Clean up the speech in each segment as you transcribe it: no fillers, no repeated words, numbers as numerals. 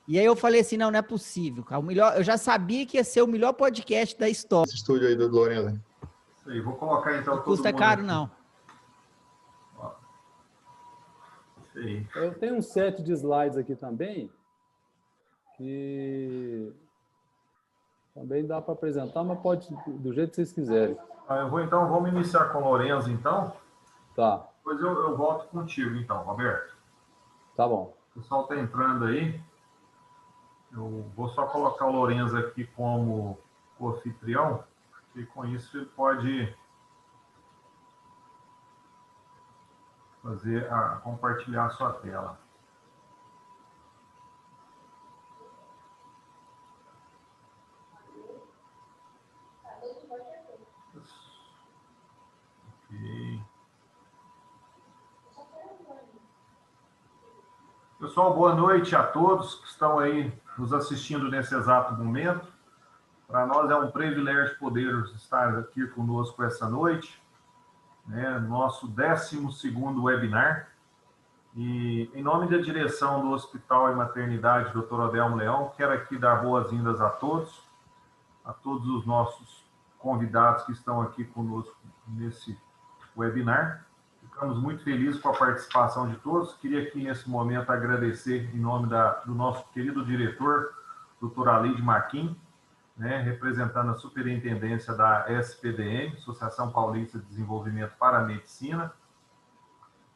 E aí eu falei assim, não é possível, cara. Eu já sabia que ia ser o melhor podcast da história. Esse estúdio aí do Lorenzo. Isso aí, vou colocar então todo mundo. Custa caro, aqui. não. Ó. Isso aí. Eu tenho um set de slides aqui também, que também dá para apresentar, mas pode do jeito que vocês quiserem. Vamos iniciar com o Lorenzo, então. Tá. Depois eu volto contigo, então, Roberto. Tá bom. O pessoal está entrando aí. Eu vou só colocar o Lorenzo aqui como anfitrião, e com isso ele pode compartilhar a sua tela. Ok. Pessoal, boa noite a todos que estão aí nos assistindo nesse exato momento. Para nós é um privilégio poder estar aqui conosco essa noite, né, nosso 12º webinar. E em nome da direção do Hospital e Maternidade Dr. Adelmo Leão, quero aqui dar boas-vindas a todos os nossos convidados que estão aqui conosco nesse webinar. Ficamos muito felizes com a participação de todos. Queria aqui, nesse momento, agradecer em nome do nosso querido diretor, Dr. Alide Maquin, né, representando a superintendência da SPDM, Associação Paulista de Desenvolvimento para a Medicina.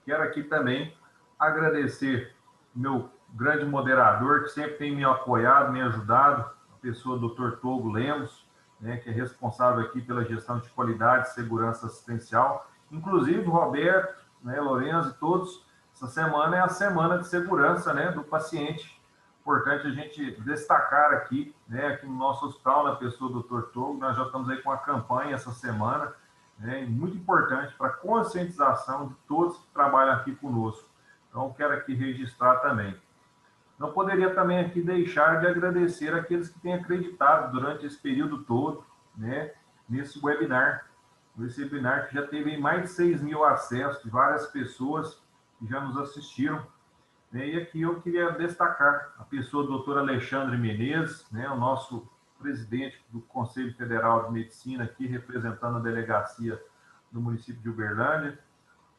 Quero aqui também agradecer meu grande moderador, que sempre tem me apoiado, me ajudado, a pessoa do Dr. Togo Lemos, né, que é responsável aqui pela gestão de qualidade e segurança assistencial. Inclusive, Roberto, né, Lorenzo e todos, essa semana é a semana de segurança, né, do paciente. Importante a gente destacar aqui, né, aqui no nosso hospital, na pessoa do Dr. Togo, nós já estamos aí com a campanha essa semana, né, muito importante para a conscientização de todos que trabalham aqui conosco. Então, quero aqui registrar também. Não poderia também aqui deixar de agradecer aqueles que têm acreditado durante esse período todo, né, nesse webinar. Esse webinar que já teve mais de 6.000 acessos de várias pessoas que já nos assistiram. E aqui eu queria destacar a pessoa do Dr. Alexandre Menezes, né, o nosso presidente do Conselho Federal de Medicina, aqui representando a delegacia do município de Uberlândia.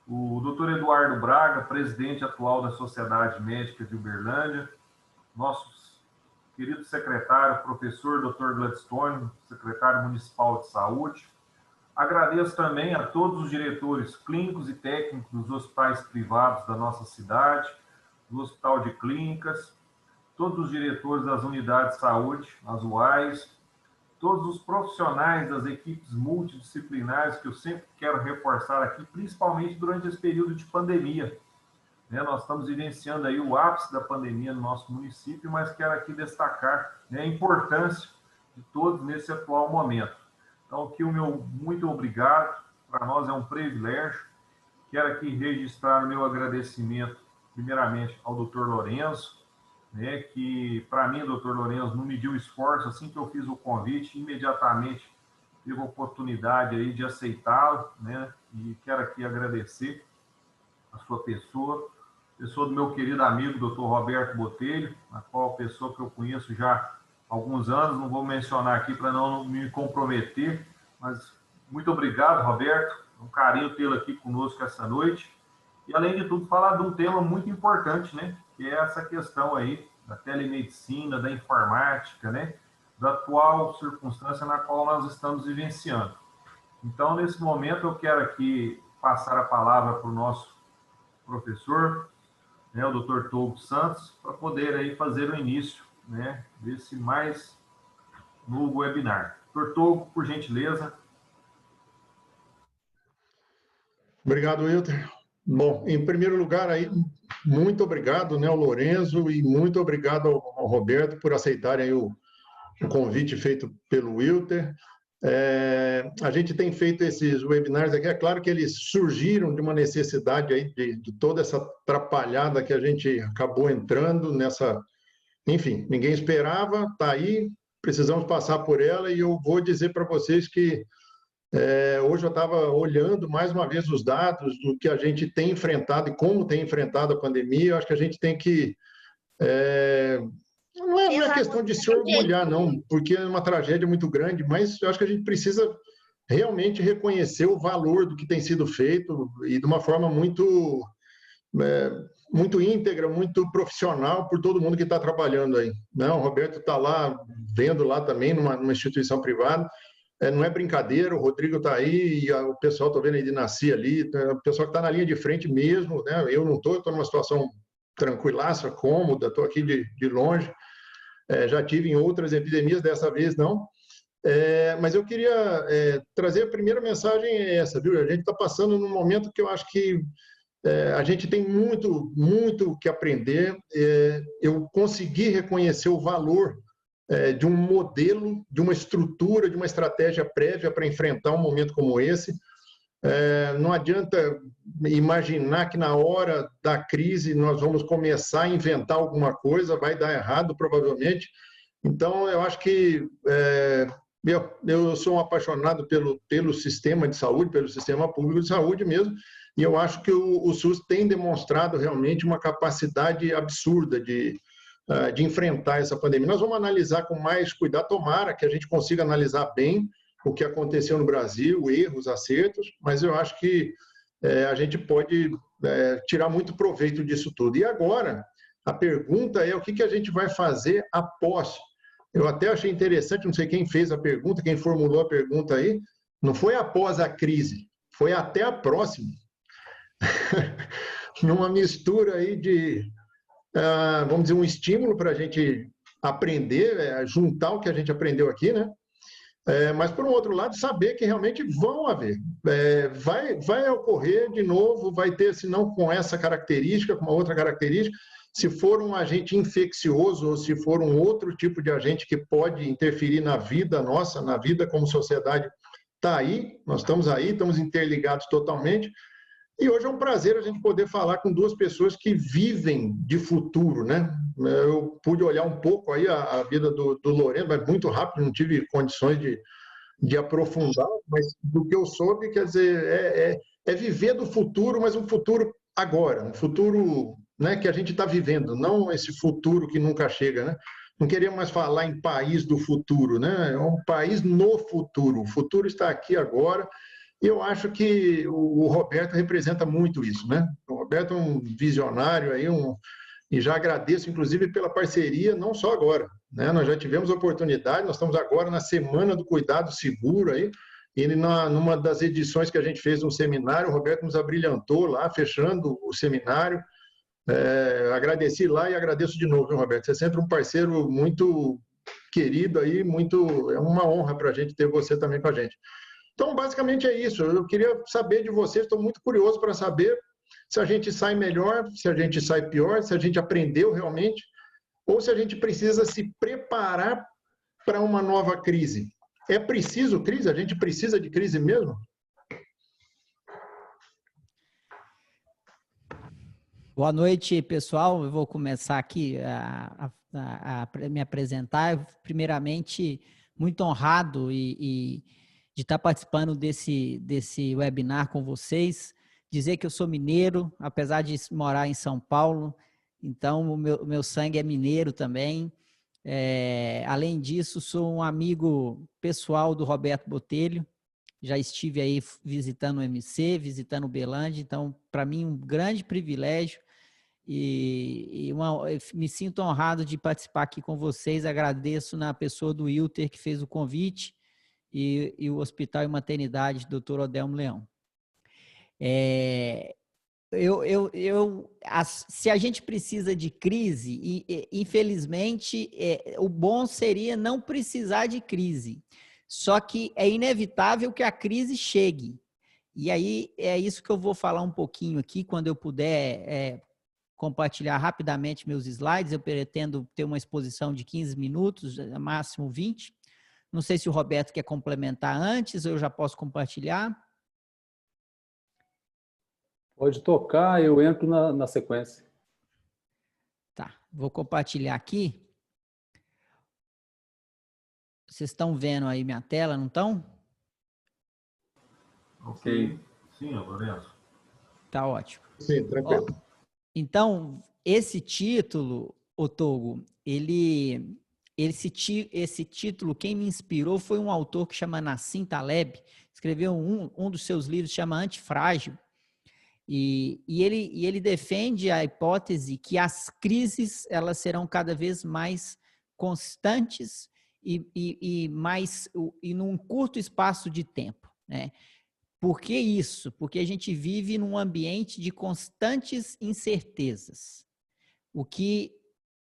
O Dr. Eduardo Braga, presidente atual da Sociedade Médica de Uberlândia. Nosso querido secretário, professor Dr. Gladstone, secretário municipal de saúde. Agradeço também a todos os diretores clínicos e técnicos dos hospitais privados da nossa cidade, do Hospital de Clínicas, todos os diretores das unidades de saúde, as UAIs, todos os profissionais das equipes multidisciplinares, que eu sempre quero reforçar aqui, principalmente durante esse período de pandemia. Né, nós estamos vivenciando aí o ápice da pandemia no nosso município, mas quero aqui destacar, né, a importância de todos nesse atual momento. Então, aqui o meu muito obrigado, para nós é um privilégio. Quero aqui registrar o meu agradecimento, primeiramente, ao Dr. Lorenzo, né, que, para mim, o Dr. Lorenzo não mediu esforço, assim que eu fiz o convite, imediatamente tive a oportunidade aí de aceitá-lo, né, e quero aqui agradecer a sua pessoa do meu querido amigo, Dr. Roberto Botelho, a qual pessoa que eu conheço já há alguns anos, não vou mencionar aqui para não me comprometer, mas muito obrigado, Roberto, é um carinho tê-lo aqui conosco essa noite, e além de tudo, falar de um tema muito importante, né, que é essa questão aí da telemedicina, da informática, né, da atual circunstância na qual nós estamos vivenciando. Então, nesse momento, eu quero aqui passar a palavra para o nosso professor, né, o Dr. Togo Santos, para poder aí fazer o início, né, desse mais novo webinar. Dr. Togo, por gentileza. Obrigado, Wilter. Bom, em primeiro lugar, aí, muito obrigado, né, ao Lorenzo, e muito obrigado ao Roberto por aceitarem aí o convite feito pelo Wilter. A gente tem feito esses webinars aqui, é claro que eles surgiram de uma necessidade aí de toda essa atrapalhada que a gente acabou entrando nessa... Enfim, ninguém esperava, está aí, precisamos passar por ela, e eu vou dizer para vocês que hoje eu estava olhando mais uma vez os dados do que a gente tem enfrentado e como tem enfrentado a pandemia. Eu acho que a gente tem que é questão de se orgulhar, não, porque é uma tragédia muito grande, mas eu acho que a gente precisa realmente reconhecer o valor do que tem sido feito e de uma forma muito, muito íntegra, muito profissional por todo mundo que está trabalhando aí. Não, o Roberto está lá, vendo lá também, numa instituição privada. Não é brincadeira, o Rodrigo está aí, e o pessoal, estou vendo aí de Nasci ali, o pessoal que está na linha de frente mesmo, né? Eu não estou, estou numa situação tranquilaça, cômoda, estou aqui de longe, já tive em outras epidemias, dessa vez não, mas eu queria trazer a primeira mensagem essa, viu? A gente está passando num momento que eu acho que a gente tem muito, muito que aprender. Eu consegui reconhecer o valor de um modelo, de uma estrutura, de uma estratégia prévia para enfrentar um momento como esse. Não adianta imaginar que na hora da crise nós vamos começar a inventar alguma coisa, vai dar errado provavelmente. Então, eu acho que eu sou um apaixonado pelo sistema de saúde, pelo sistema público de saúde mesmo, e eu acho que o SUS tem demonstrado realmente uma capacidade absurda de enfrentar essa pandemia. Nós vamos analisar com mais cuidado, tomara que a gente consiga analisar bem o que aconteceu no Brasil, erros, acertos, mas eu acho que a gente pode tirar muito proveito disso tudo. E agora, a pergunta é o que a gente vai fazer após. Eu até achei interessante, não sei quem fez a pergunta, quem formulou a pergunta aí, não foi após a crise, foi até a próxima. Numa mistura aí de vamos dizer, um estímulo para a gente aprender, juntar o que a gente aprendeu aqui, né? Mas, por um outro lado, saber que realmente vão haver. Vai ocorrer de novo, vai ter, se não com essa característica, com uma outra característica, se for um agente infeccioso ou se for um outro tipo de agente que pode interferir na vida nossa, na vida como sociedade, está aí, nós estamos aí, estamos interligados totalmente. E hoje é um prazer a gente poder falar com duas pessoas que vivem de futuro, né? Eu pude olhar um pouco aí a vida do Lourenço, mas muito rápido, não tive condições de aprofundar, mas do que eu soube, quer dizer, é viver do futuro, mas um futuro agora, um futuro, né, que a gente está vivendo, não esse futuro que nunca chega, né? Não queremos mais falar em país do futuro, né? É um país no futuro. O futuro está aqui agora. E eu acho que o Roberto representa muito isso, né? O Roberto é um visionário aí, e já agradeço, inclusive, pela parceria, não só agora, né? Nós já tivemos oportunidade, nós estamos agora na Semana do Cuidado Seguro aí, e numa das edições que a gente fez um seminário, o Roberto nos abrilhantou lá, fechando o seminário. Agradeci lá e agradeço de novo, viu, Roberto? Você é sempre um parceiro muito querido aí, é uma honra para a gente ter você também com a gente. Então, basicamente é isso. Eu queria saber de vocês, estou muito curioso para saber se a gente sai melhor, se a gente sai pior, se a gente aprendeu realmente, ou se a gente precisa se preparar para uma nova crise. É preciso crise? A gente precisa de crise mesmo? Boa noite, pessoal. Eu vou começar aqui a me apresentar. Primeiramente, muito honrado de estar participando desse webinar com vocês, dizer que eu sou mineiro, apesar de morar em São Paulo, então o meu sangue é mineiro também. Além disso, sou um amigo pessoal do Roberto Botelho, já estive aí visitando o MC, visitando o Belândia, então para mim um grande privilégio me sinto honrado de participar aqui com vocês, agradeço na pessoa do Wilter que fez o convite, e o Hospital e Maternidade Dr. Odelmo Leão. Se a gente precisa de crise, infelizmente, o bom seria não precisar de crise. Só que é inevitável que a crise chegue. E aí é isso que eu vou falar um pouquinho aqui, quando eu puder compartilhar rapidamente meus slides. Eu pretendo ter uma exposição de 15 minutos, máximo 20. Não sei se o Roberto quer complementar antes, ou eu já posso compartilhar. Pode tocar, eu entro na sequência. Tá, vou compartilhar aqui. Vocês estão vendo aí minha tela, não estão? Ok. Sim, Lourenço. Tá ótimo. Sim, tranquilo. Então, esse título, Togo, ele esse título, quem me inspirou foi um autor que chama Nassim Taleb, escreveu um dos seus livros, chama Antifrágil, e ele defende a hipótese que as crises elas serão cada vez mais constantes e num curto espaço de tempo, né? Por que isso? Porque a gente vive num ambiente de constantes incertezas. O que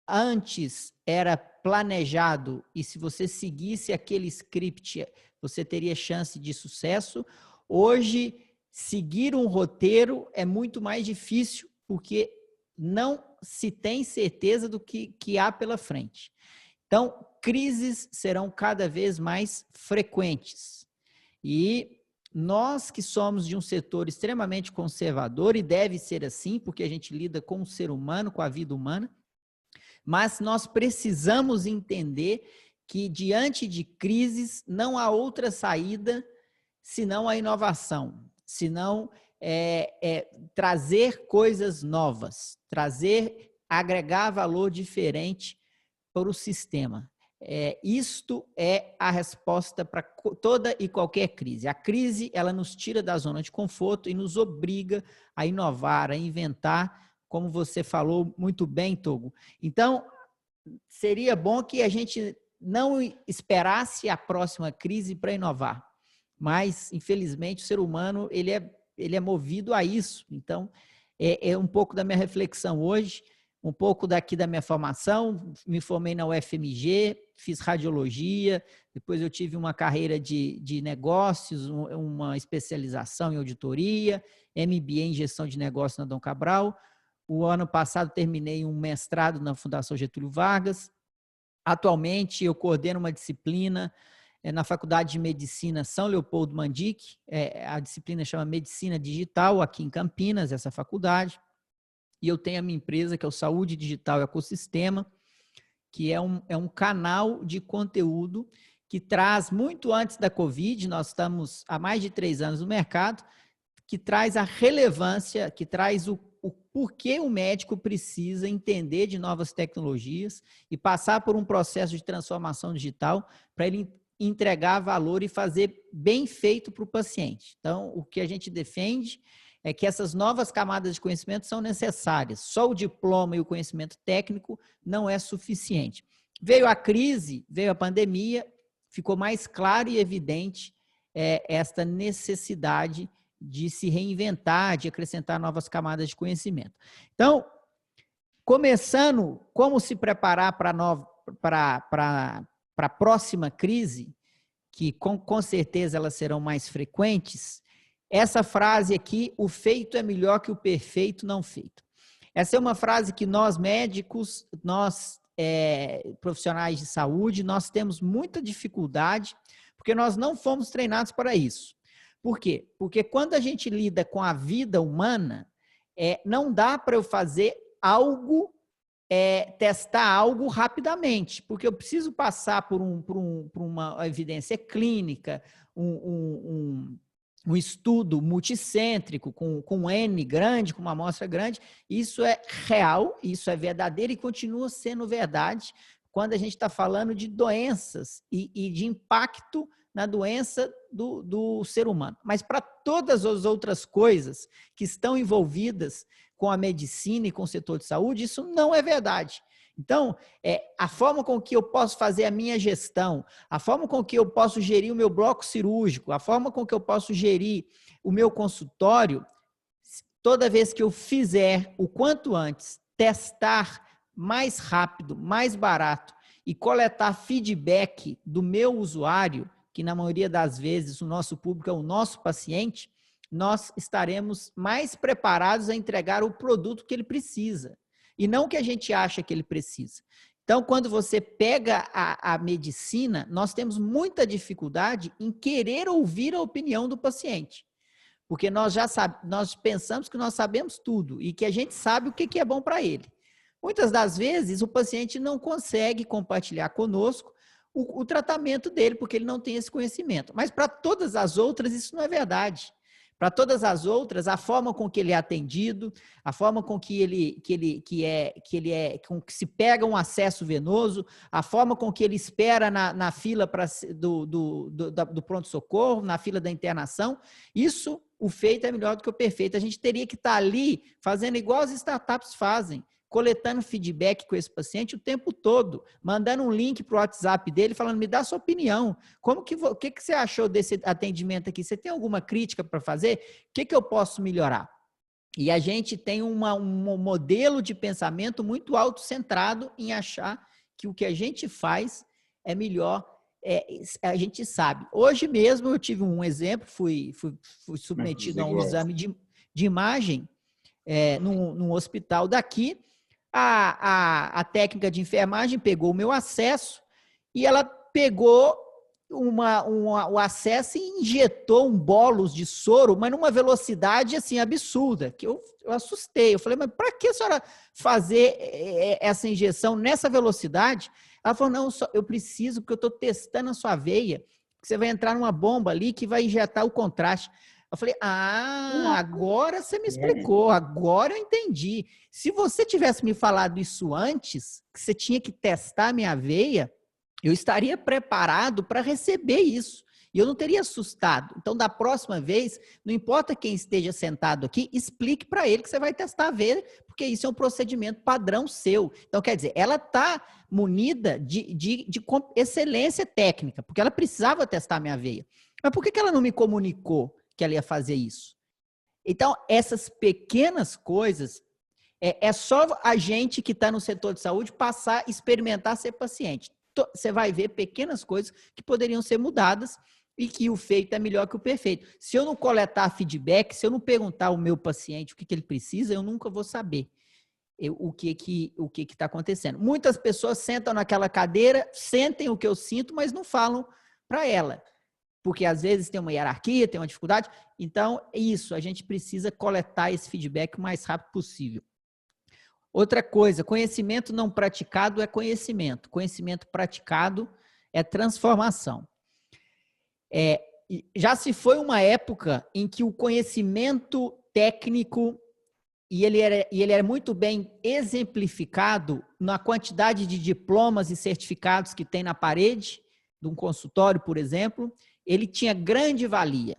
antes era planejado e se você seguisse aquele script, você teria chance de sucesso, hoje seguir um roteiro é muito mais difícil porque não se tem certeza do que há pela frente. Então, crises serão cada vez mais frequentes. E nós que somos de um setor extremamente conservador, e deve ser assim, porque a gente lida com o ser humano, com a vida humana, mas nós precisamos entender que diante de crises não há outra saída senão a inovação, senão trazer coisas novas, agregar valor diferente para o sistema. Isto é a resposta para toda e qualquer crise. A crise, ela nos tira da zona de conforto e nos obriga a inovar, a inventar, como você falou muito bem, Togo. Então, seria bom que a gente não esperasse a próxima crise para inovar, mas, infelizmente, o ser humano ele é movido a isso. Então, é um pouco da minha reflexão hoje, um pouco daqui da minha formação. Me formei na UFMG, fiz radiologia, depois eu tive uma carreira de negócios, uma especialização em auditoria, MBA em gestão de negócios na Dom Cabral. O ano passado terminei um mestrado na Fundação Getúlio Vargas. Atualmente eu coordeno uma disciplina na Faculdade de Medicina São Leopoldo Mandic, a disciplina chama Medicina Digital, aqui em Campinas, essa faculdade. E eu tenho a minha empresa, que é o Saúde Digital Ecossistema, que é um canal de conteúdo que traz, muito antes da Covid, nós estamos há mais de 3 anos no mercado, que traz a relevância, que traz o porquê o médico precisa entender de novas tecnologias e passar por um processo de transformação digital para ele entregar valor e fazer bem feito para o paciente. Então, o que a gente defende é que essas novas camadas de conhecimento são necessárias. Só o diploma e o conhecimento técnico não é suficiente. Veio a crise, veio a pandemia, ficou mais claro e evidente esta necessidade de se reinventar, de acrescentar novas camadas de conhecimento. Então, começando, como se preparar para a próxima crise, que com certeza elas serão mais frequentes, essa frase aqui, o feito é melhor que o perfeito não feito. Essa é uma frase que nós médicos, nós profissionais de saúde, nós temos muita dificuldade, porque nós não fomos treinados para isso. Por quê? Porque quando a gente lida com a vida humana, não dá para eu fazer algo, testar algo rapidamente, porque eu preciso passar por uma evidência clínica, um estudo multicêntrico, com N grande, com uma amostra grande. Isso é real, isso é verdadeiro e continua sendo verdade quando a gente está falando de doenças e de impacto na doença do ser humano. Mas para todas as outras coisas que estão envolvidas com a medicina e com o setor de saúde, isso não é verdade. Então, a forma com que eu posso fazer a minha gestão, a forma com que eu posso gerir o meu bloco cirúrgico, a forma com que eu posso gerir o meu consultório, toda vez que eu fizer o quanto antes, testar mais rápido, mais barato e coletar feedback do meu usuário, que na maioria das vezes o nosso público é o nosso paciente, nós estaremos mais preparados a entregar o produto que ele precisa, e não o que a gente acha que ele precisa. Então, quando você pega a medicina, nós temos muita dificuldade em querer ouvir a opinião do paciente, porque nós pensamos que nós sabemos tudo e que a gente sabe o que é bom para ele. Muitas das vezes, o paciente não consegue compartilhar conosco o tratamento dele, porque ele não tem esse conhecimento. Mas para todas as outras, isso não é verdade. Para todas as outras, a forma com que ele é atendido, a forma com que se pega um acesso venoso, a forma com que ele espera na fila do pronto-socorro, na fila da internação, isso, o feito é melhor do que o perfeito. A gente teria que estar ali fazendo igual as startups fazem, coletando feedback com esse paciente o tempo todo, mandando um link para o WhatsApp dele, falando, me dá sua opinião. O que você achou desse atendimento aqui? Você tem alguma crítica para fazer? O que eu posso melhorar? E a gente tem um modelo de pensamento muito autocentrado em achar que o que a gente faz é melhor, a gente sabe. Hoje mesmo eu tive um exemplo, fui submetido a um exame de imagem num hospital daqui. A técnica de enfermagem pegou o meu acesso e ela pegou o acesso e injetou um bolos de soro, mas numa velocidade assim absurda, que eu assustei. Eu falei, mas para que a senhora fazer essa injeção nessa velocidade? Ela falou, não, eu preciso porque eu estou testando a sua veia, que você vai entrar numa bomba ali que vai injetar o contraste. Eu falei, agora você me explicou, agora eu entendi. Se você tivesse me falado isso antes, que você tinha que testar a minha veia, eu estaria preparado para receber isso. E eu não teria assustado. Então, da próxima vez, não importa quem esteja sentado aqui, explique para ele que você vai testar a veia, porque isso é um procedimento padrão seu. Então, quer dizer, ela está munida de excelência técnica, porque ela precisava testar a minha veia. Mas por que ela não me comunicou que ela ia fazer isso? Então, essas pequenas coisas, é só a gente que está no setor de saúde passar a experimentar ser paciente. Você vai ver pequenas coisas que poderiam ser mudadas e que o feito é melhor que o perfeito. Se eu não coletar feedback, se eu não perguntar ao meu paciente o que ele precisa, eu nunca vou saber o que está acontecendo. Muitas pessoas sentam naquela cadeira, sentem o que eu sinto, mas não falam para ela. Porque às vezes tem uma hierarquia, tem uma dificuldade. Então, é isso, a gente precisa coletar esse feedback o mais rápido possível. Outra coisa, conhecimento não praticado é conhecimento. Conhecimento praticado é transformação. Já se foi uma época em que o conhecimento técnico, e ele era muito bem exemplificado na quantidade de diplomas e certificados que tem na parede de um consultório, por exemplo, ele tinha grande valia.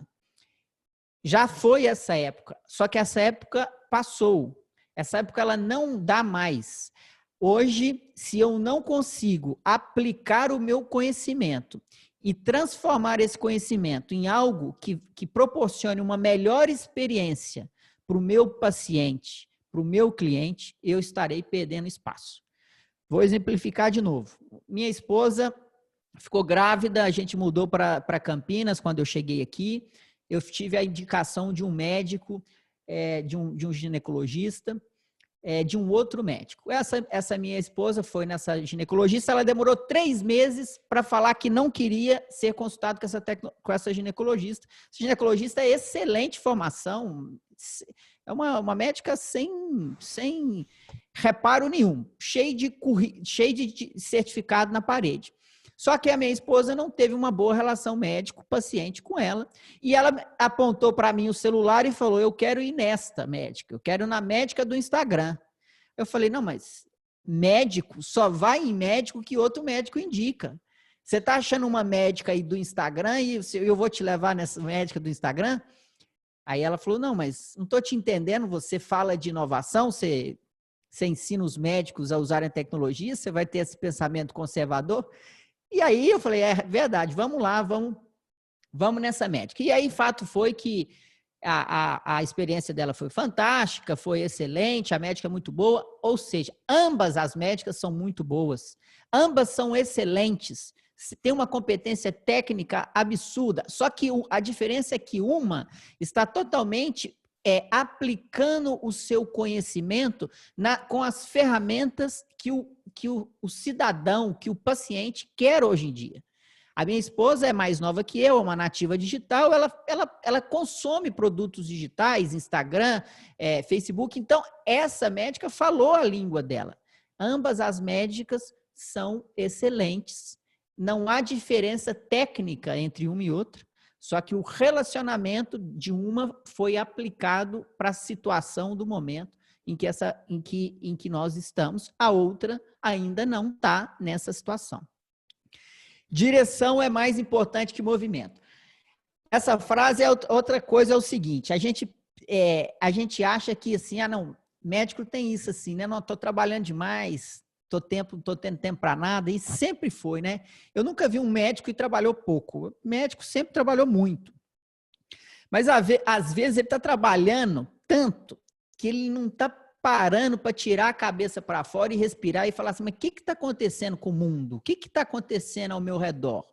Já foi essa época, só que essa época passou. Essa época ela não dá mais. Hoje, se eu não consigo aplicar o meu conhecimento e transformar esse conhecimento em algo que proporcione uma melhor experiência para o meu paciente, para o meu cliente, eu estarei perdendo espaço. Vou exemplificar de novo. Minha esposa ficou grávida, a gente mudou para Campinas quando eu cheguei aqui. Eu tive a indicação de um médico, de um ginecologista, de um outro médico. Essa minha esposa foi nessa ginecologista, ela demorou 3 meses para falar que não queria ser consultado com essa ginecologista. Essa ginecologista é excelente formação, é uma médica sem reparo nenhum, cheio de certificado na parede. Só que a minha esposa não teve uma boa relação médico-paciente com ela, e ela apontou para mim o celular e falou, eu quero ir nesta médica, eu quero ir na médica do Instagram. Eu falei, não, mas médico só vai em médico que outro médico indica. Você está achando uma médica aí do Instagram e eu vou te levar nessa médica do Instagram? Aí ela falou, não, mas não estou te entendendo, você fala de inovação, você ensina os médicos a usarem tecnologia, você vai ter esse pensamento conservador? E aí eu falei, é verdade, vamos lá, vamos nessa médica. E aí, fato foi que a experiência dela foi fantástica, foi excelente, a médica é muito boa, ou seja, ambas as médicas são muito boas, ambas são excelentes, tem uma competência técnica absurda, só que a diferença é que uma está totalmente aplicando o seu conhecimento com as ferramentas que o cidadão, que o paciente quer hoje em dia. A minha esposa é mais nova que eu, é uma nativa digital, ela consome produtos digitais, Instagram, Facebook, então essa médica falou a língua dela. Ambas as médicas são excelentes, não há diferença técnica entre uma e outra, Só que o relacionamento de uma foi aplicado para a situação do momento em que nós estamos, a outra ainda não está nessa situação. Direção é mais importante que movimento. Essa frase é outra coisa, é o seguinte, a gente acha que assim, não, médico tem isso assim, né? Não, estou trabalhando demais, estou tendo tempo para nada, e sempre foi, né? Eu nunca vi um médico que trabalhou pouco. O médico sempre trabalhou muito. Mas às vezes ele está trabalhando tanto que ele não está parando para tirar a cabeça para fora e respirar e falar assim, mas o que está acontecendo com o mundo? O que está acontecendo ao meu redor?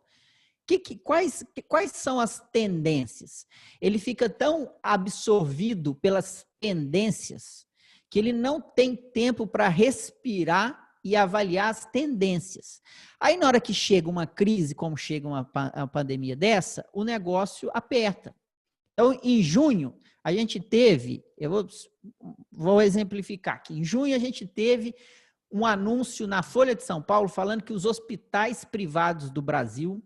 Quais são as tendências? Ele fica tão absorvido pelas tendências que ele não tem tempo para respirar e avaliar as tendências. Aí, na hora que chega uma crise, como chega uma pandemia dessa, o negócio aperta. Então, em junho, a gente teve, eu vou exemplificar aqui, em junho a gente teve um anúncio na Folha de São Paulo falando que os hospitais privados do Brasil,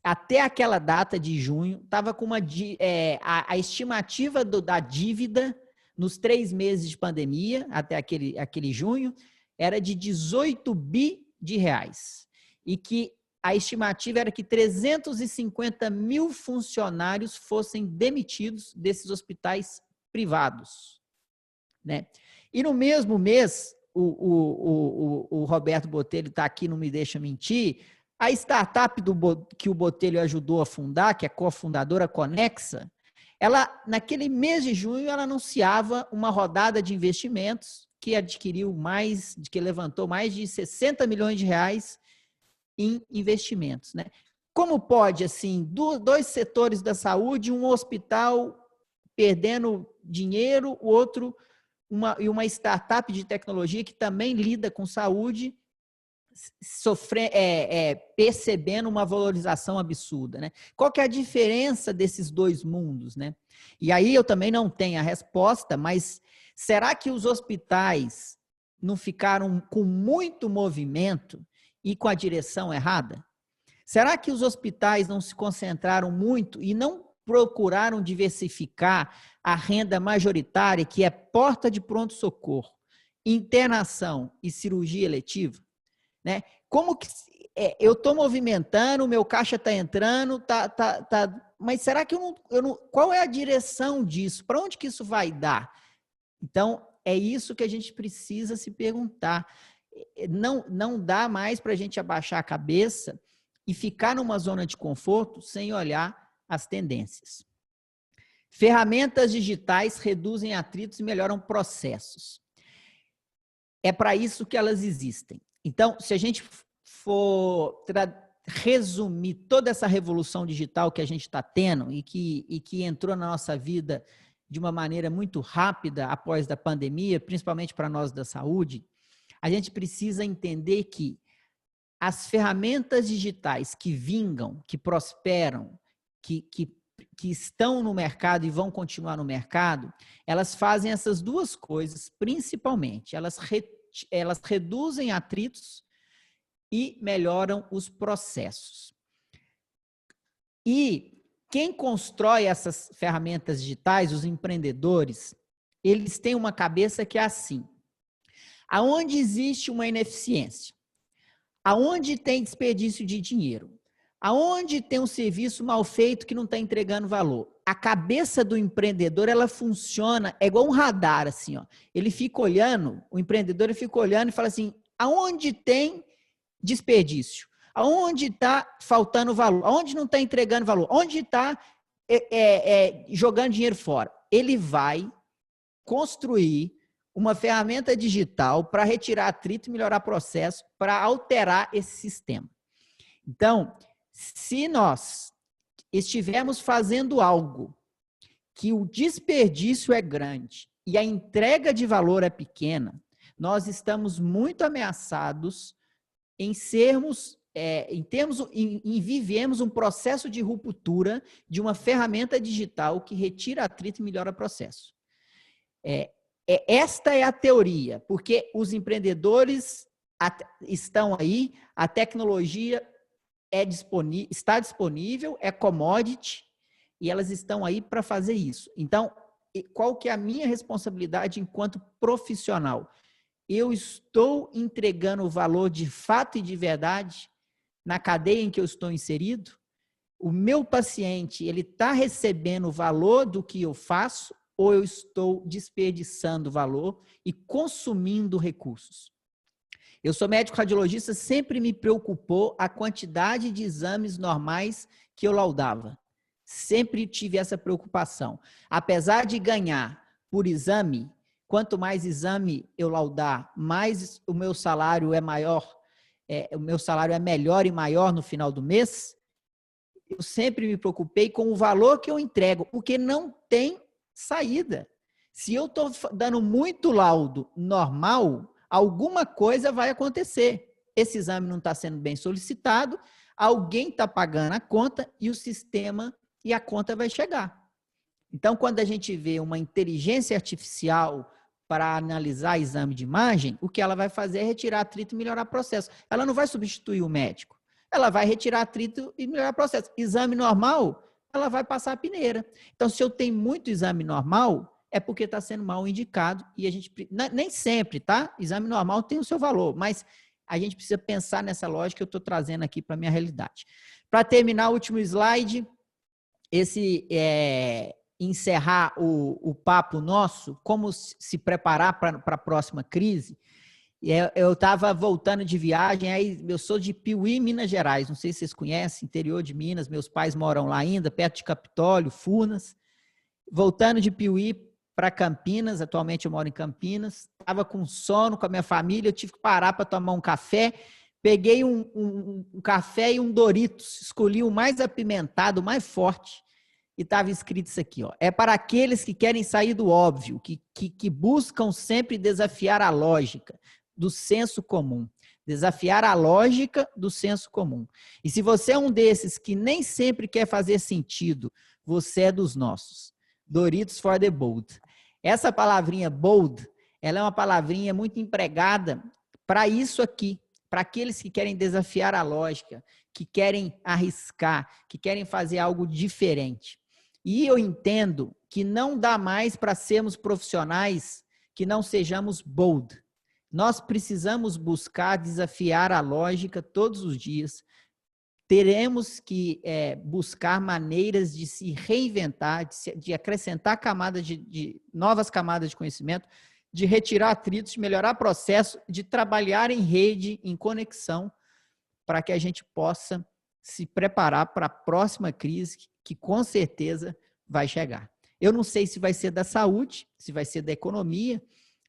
até aquela data de junho, estava com a estimativa da dívida nos 3 meses de pandemia, até aquele junho, era de 18 bi de reais. E que a estimativa era que 350 mil funcionários fossem demitidos desses hospitais privados, né? E no mesmo mês, o Roberto Botelho está aqui, não me deixa mentir, a startup que o Botelho ajudou a fundar, que é a cofundadora Conexa, ela, naquele mês de junho, ela anunciava uma rodada de investimentos que levantou mais de 60 milhões de reais em investimentos, né? Como pode, assim, 2 setores da saúde, um hospital perdendo dinheiro, o outro, uma startup de tecnologia que também lida com saúde, percebendo uma valorização absurda, né? Qual que é a diferença desses 2 mundos, né? E aí eu também não tenho a resposta, mas será que os hospitais não ficaram com muito movimento e com a direção errada? Será que os hospitais não se concentraram muito e não procuraram diversificar a renda majoritária, que é porta de pronto-socorro, internação e cirurgia eletiva? Né? Como que eu estou movimentando, o meu caixa está entrando, mas será que qual é a direção disso? Para onde que isso vai dar? Então, é isso que a gente precisa se perguntar. Não dá mais para a gente abaixar a cabeça e ficar numa zona de conforto sem olhar as tendências. Ferramentas digitais reduzem atritos e melhoram processos. É para isso que elas existem. Então, se a gente for resumir toda essa revolução digital que a gente está tendo e que entrou na nossa vida de uma maneira muito rápida após a pandemia, principalmente para nós da saúde, a gente precisa entender que as ferramentas digitais que vingam, que prosperam, que estão no mercado e vão continuar no mercado, elas fazem essas 2 coisas, principalmente. Elas reduzem atritos e melhoram os processos. E quem constrói essas ferramentas digitais, os empreendedores, eles têm uma cabeça que é assim. Aonde existe uma ineficiência, aonde tem desperdício de dinheiro, aonde tem um serviço mal feito que não está entregando valor, a cabeça do empreendedor, ela funciona, é igual um radar, assim, ó. Ele fica olhando, o empreendedor ele fica olhando e fala assim, aonde tem desperdício? Aonde está faltando valor? Aonde não está entregando valor? Onde está jogando dinheiro fora? Ele vai construir uma ferramenta digital para retirar atrito e melhorar processo, para alterar esse sistema. Então, se nós estivermos fazendo algo que o desperdício é grande e a entrega de valor é pequena, nós estamos muito ameaçados em vivemos um processo de ruptura de uma ferramenta digital que retira atrito e melhora processo. Esta é a teoria, porque os empreendedores estão aí, a tecnologia está disponível, é commodity, e elas estão aí para fazer isso. Então, qual que é a minha responsabilidade enquanto profissional? Eu estou entregando o valor de fato e de verdade na cadeia em que eu estou inserido? O meu paciente, ele está recebendo o valor do que eu faço ou eu estou desperdiçando valor e consumindo recursos? Eu sou médico radiologista, sempre me preocupou a quantidade de exames normais que eu laudava. Sempre tive essa preocupação. Apesar de ganhar por exame, quanto mais exame eu laudar, mais o meu salário é maior, o meu salário é melhor e maior no final do mês. Eu sempre me preocupei com o valor que eu entrego, porque não tem saída. Se eu estou dando muito laudo normal, alguma coisa vai acontecer. Esse exame não está sendo bem solicitado, alguém está pagando a conta e o sistema e a conta vai chegar. Então, quando a gente vê uma inteligência artificial para analisar exame de imagem, o que ela vai fazer é retirar atrito e melhorar o processo. Ela não vai substituir o médico. Ela vai retirar atrito e melhorar o processo. Exame normal, ela vai passar a peneira. Então, se eu tenho muito exame normal, é porque está sendo mal indicado e a gente nem sempre, tá? Exame normal tem o seu valor, mas a gente precisa pensar nessa lógica que eu estou trazendo aqui para a minha realidade. Para terminar, o último slide, encerrar o papo nosso, como se preparar para a próxima crise. Eu estava voltando de viagem, aí eu sou de Piuí, Minas Gerais, não sei se vocês conhecem, interior de Minas, meus pais moram lá ainda, perto de Capitólio, Furnas. Voltando de Piuí para Campinas, atualmente eu moro em Campinas, estava com sono com a minha família, eu tive que parar para tomar um café, peguei um café e um Doritos, escolhi o mais apimentado, o mais forte, e estava escrito isso aqui, ó, é para aqueles que querem sair do óbvio, que buscam sempre desafiar a lógica do senso comum. Desafiar a lógica do senso comum. E se você é um desses que nem sempre quer fazer sentido, você é dos nossos. Doritos for the bold. Essa palavrinha bold, ela é uma palavrinha muito empregada para isso aqui, para aqueles que querem desafiar a lógica, que querem arriscar, que querem fazer algo diferente. E eu entendo que não dá mais para sermos profissionais que não sejamos bold. Nós precisamos buscar desafiar a lógica todos os dias. Teremos que buscar maneiras de se reinventar, de acrescentar novas camadas de conhecimento, de retirar atritos, de melhorar processo, de trabalhar em rede, em conexão, para que a gente possa se preparar para a próxima crise, que com certeza vai chegar. Eu não sei se vai ser da saúde, se vai ser da economia,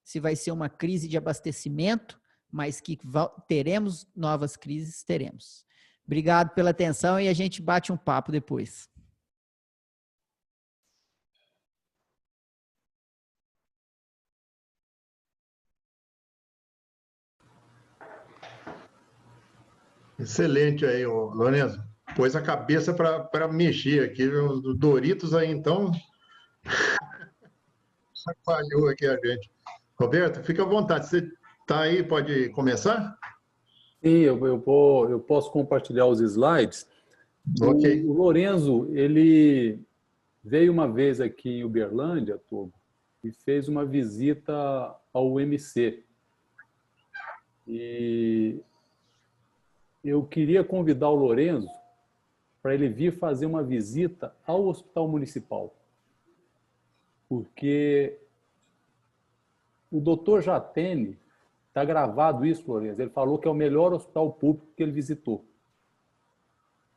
se vai ser uma crise de abastecimento, mas que teremos novas crises, teremos. Obrigado pela atenção e a gente bate um papo depois. Excelente aí, Lorenzo. Pôs a cabeça para mexer aqui. Os Doritos aí, então, falhou aqui a gente. Roberto, fica à vontade. Você está aí, pode começar? Sim, eu posso compartilhar os slides. Ok. O Lorenzo, ele veio uma vez aqui em Uberlândia, Togo, e fez uma visita ao UMC. E eu queria convidar o Lorenzo para ele vir fazer uma visita ao Hospital Municipal. Porque o doutor Jatene, está gravado isso, Lorenzo, ele falou que é o melhor hospital público que ele visitou.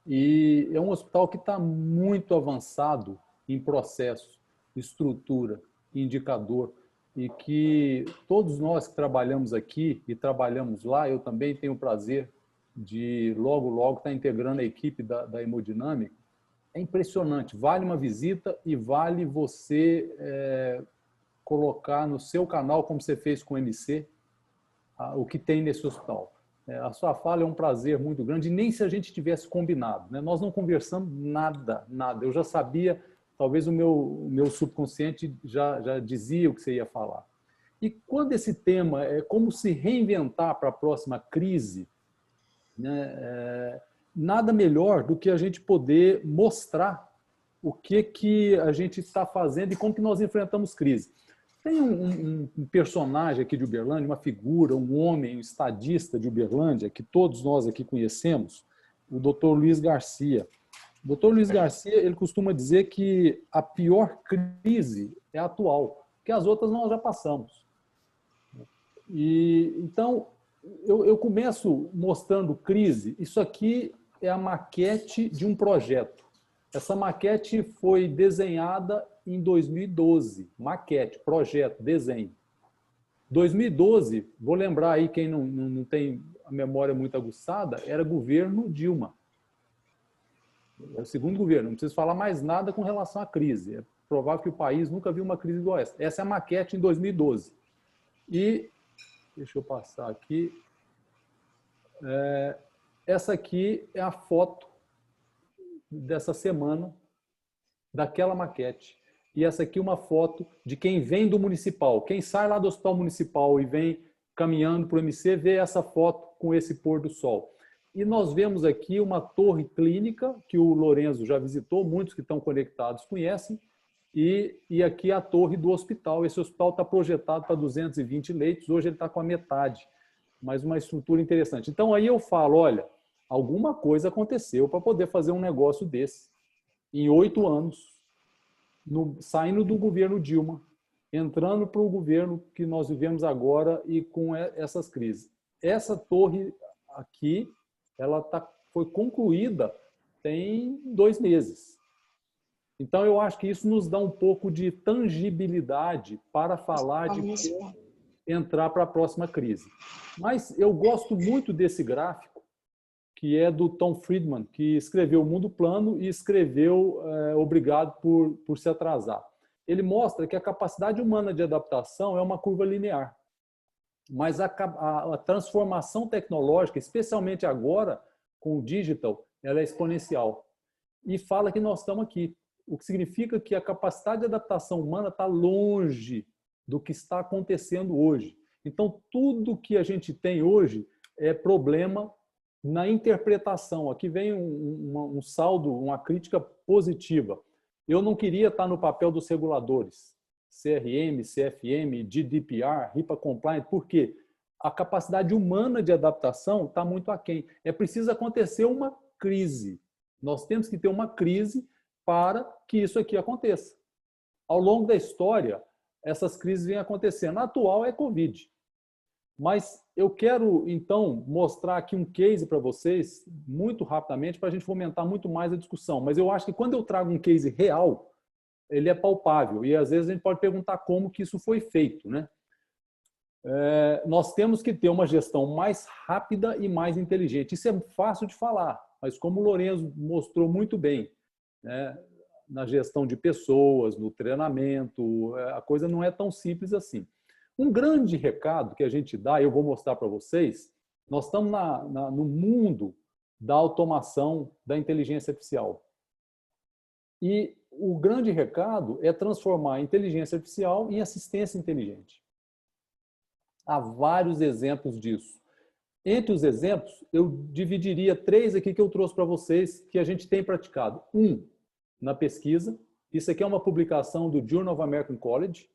E é um hospital que está muito avançado em processo, estrutura, indicador, e que todos nós que trabalhamos aqui e trabalhamos lá, eu também tenho o prazer de logo estar integrando a equipe da hemodinâmica. É impressionante, vale uma visita e vale você colocar no seu canal, como você fez com o MC, o que tem nesse hospital. A sua fala é um prazer muito grande, e nem se a gente tivesse combinado, né? Nós não conversamos nada. Eu já sabia, talvez o meu subconsciente já dizia o que você ia falar. E quando esse tema é como se reinventar para a próxima crise, né, nada melhor do que a gente poder mostrar o que a gente está fazendo e como que nós enfrentamos crise. Tem um personagem aqui de Uberlândia, uma figura, um homem, um estadista de Uberlândia, que todos nós aqui conhecemos, o Dr. Luiz Garcia. O Dr. Luiz Garcia, ele costuma dizer que a pior crise é a atual, que as outras nós já passamos. E então, eu começo mostrando crise. Isso aqui é a maquete de um projeto. Essa maquete foi desenhada em 2012. Maquete, projeto, desenho. 2012, vou lembrar aí, quem não tem a memória muito aguçada, era governo Dilma. É o segundo governo. Não preciso falar mais nada com relação à crise. É provável que o país nunca viu uma crise igual essa. Essa é a maquete em 2012. E, deixa eu passar aqui. Essa aqui é a foto dessa semana daquela maquete. E essa aqui é uma foto de quem vem do municipal. Quem sai lá do hospital municipal e vem caminhando para o MC, vê essa foto com esse pôr do sol. E nós vemos aqui uma torre clínica, que o Lorenzo já visitou, muitos que estão conectados conhecem, e aqui a torre do hospital. Esse hospital está projetado para 220 leitos, hoje ele está com a metade, mas uma estrutura interessante. Então aí eu falo, olha, alguma coisa aconteceu para poder fazer um negócio desse. Em 8 anos, saindo do governo Dilma, entrando para o governo que nós vivemos agora e com essas crises. Essa torre aqui, ela foi concluída tem 2 meses. Então, eu acho que isso nos dá um pouco de tangibilidade para falar de como entrar para a próxima crise. Mas eu gosto muito desse gráfico, que é do Tom Friedman, que escreveu O Mundo Plano e escreveu Obrigado por se atrasar. Ele mostra que a capacidade humana de adaptação é uma curva linear. Mas a transformação tecnológica, especialmente agora com o digital, ela é exponencial. E fala que nós estamos aqui. O que significa que a capacidade de adaptação humana está longe do que está acontecendo hoje. Então, tudo que a gente tem hoje é problema na interpretação. Aqui vem um saldo, uma crítica positiva. Eu não queria estar no papel dos reguladores, CRM, CFM, GDPR, HIPAA Compliant, porque a capacidade humana de adaptação está muito aquém. É preciso acontecer uma crise. Nós temos que ter uma crise para que isso aqui aconteça. Ao longo da história, essas crises vêm acontecendo. A atual é Covid. Mas eu quero, então, mostrar aqui um case para vocês, muito rapidamente, para a gente fomentar muito mais a discussão. Mas eu acho que quando eu trago um case real, ele é palpável. E, às vezes, a gente pode perguntar como que isso foi feito, né? Nós temos que ter uma gestão mais rápida e mais inteligente. Isso é fácil de falar, mas como o Lorenzo mostrou muito bem, né, na gestão de pessoas, no treinamento, a coisa não é tão simples assim. Um grande recado que a gente dá, eu vou mostrar para vocês, nós estamos no mundo da automação da inteligência artificial. E o grande recado é transformar a inteligência artificial em assistência inteligente. Há vários exemplos disso. Entre os exemplos, eu dividiria 3 aqui que eu trouxe para vocês que a gente tem praticado. 1, na pesquisa. Isso aqui é uma publicação do Journal of American College,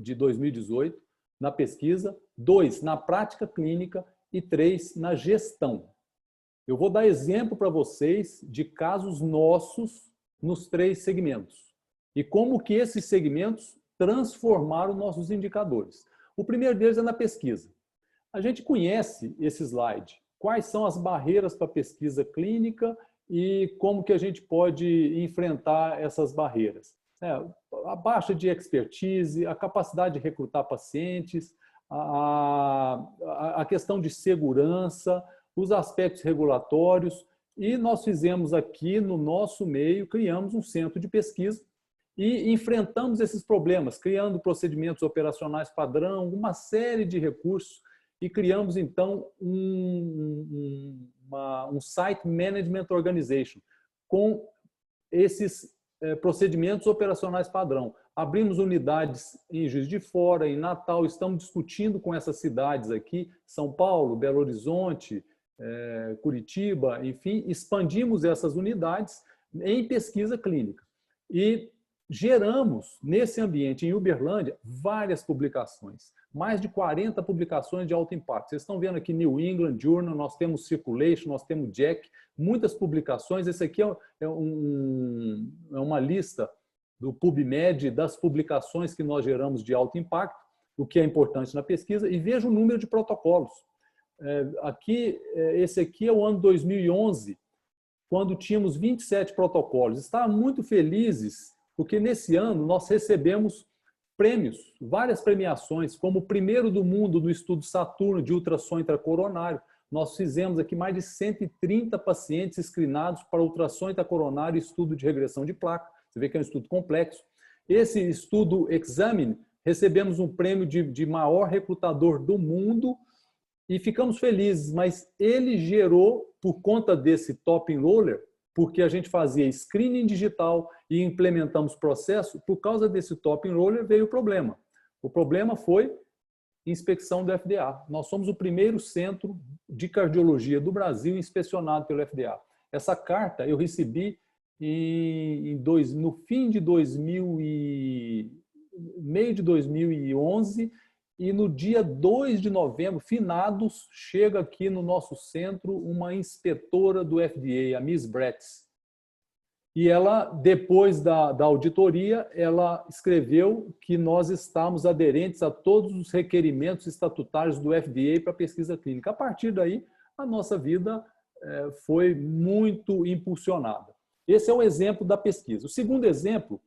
de 2018, na pesquisa. 2, na prática clínica. E 3, na gestão. Eu vou dar exemplo para vocês de casos nossos nos 3 segmentos. E como que esses segmentos transformaram nossos indicadores. O primeiro deles é na pesquisa. A gente conhece esse slide. Quais são as barreiras para a pesquisa clínica e como que a gente pode enfrentar essas barreiras. A baixa de expertise, a capacidade de recrutar pacientes, a questão de segurança, os aspectos regulatórios. E nós fizemos aqui no nosso meio, criamos um centro de pesquisa e enfrentamos esses problemas, criando procedimentos operacionais padrão, uma série de recursos, e criamos, então, um Site Management Organization com esses procedimentos operacionais padrão. Abrimos unidades em Juiz de Fora, em Natal, estamos discutindo com essas cidades aqui, São Paulo, Belo Horizonte, Curitiba, enfim, expandimos essas unidades em pesquisa clínica. E geramos, nesse ambiente, em Uberlândia, várias publicações. Mais de 40 publicações de alto impacto. Vocês estão vendo aqui New England Journal, nós temos Circulation, nós temos Jack, muitas publicações. Esse aqui é uma lista do PubMed das publicações que nós geramos de alto impacto, o que é importante na pesquisa, e veja o número de protocolos. Esse aqui é o ano 2011, quando tínhamos 27 protocolos. Estávamos muito felizes, porque nesse ano nós recebemos prêmios, várias premiações, como o primeiro do mundo no estudo Saturno de ultrassom intracoronário. Nós fizemos aqui mais de 130 pacientes screenados para ultrassom intracoronário e estudo de regressão de placa. Você vê que é um estudo complexo. Esse estudo Examine, recebemos um prêmio de maior recrutador do mundo e ficamos felizes, mas ele gerou, por conta desse top enroller, porque a gente fazia screening digital e implementamos processo, por causa desse top enroller veio o problema. O problema foi inspeção do FDA. Nós somos o primeiro centro de cardiologia do Brasil inspecionado pelo FDA. Essa carta eu recebi no fim de meio de 2011, e no dia 2 de novembro, finados, chega aqui no nosso centro uma inspetora do FDA, a Miss Bretz. E ela, depois da auditoria, ela escreveu que nós estamos aderentes a todos os requerimentos estatutários do FDA para pesquisa clínica. A partir daí, a nossa vida foi muito impulsionada. Esse é o exemplo da pesquisa. O segundo exemplo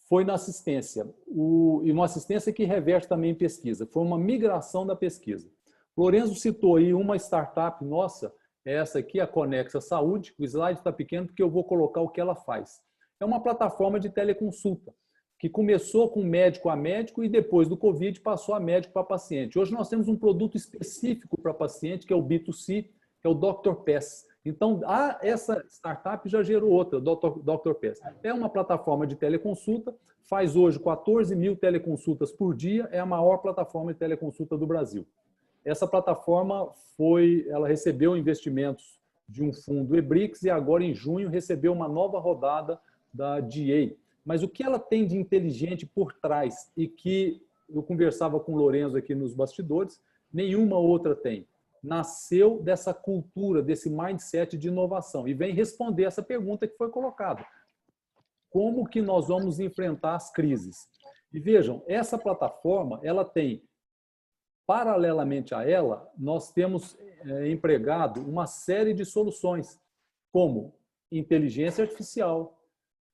foi na assistência, e uma assistência que reverte também em pesquisa. Foi uma migração da pesquisa. Lorenzo citou aí uma startup nossa, essa aqui, a Conexa Saúde. O slide está pequeno porque eu vou colocar o que ela faz. É uma plataforma de teleconsulta, que começou com médico a médico e depois do Covid passou a médico para paciente. Hoje nós temos um produto específico para paciente, que é o B2C, que é o Dr. Pass. Então, essa startup já gerou outra, Dr. Pass. É uma plataforma de teleconsulta, faz hoje 14 mil teleconsultas por dia, é a maior plataforma de teleconsulta do Brasil. Essa plataforma ela recebeu investimentos de um fundo Ebrix e agora em junho recebeu uma nova rodada da DA. Mas o que ela tem de inteligente por trás e que eu conversava com o Lorenzo aqui nos bastidores, nenhuma outra tem. Nasceu dessa cultura, desse mindset de inovação e vem responder essa pergunta que foi colocada. Como que nós vamos enfrentar as crises? E vejam, essa plataforma, ela tem, paralelamente a ela, nós temos empregado uma série de soluções, como inteligência artificial,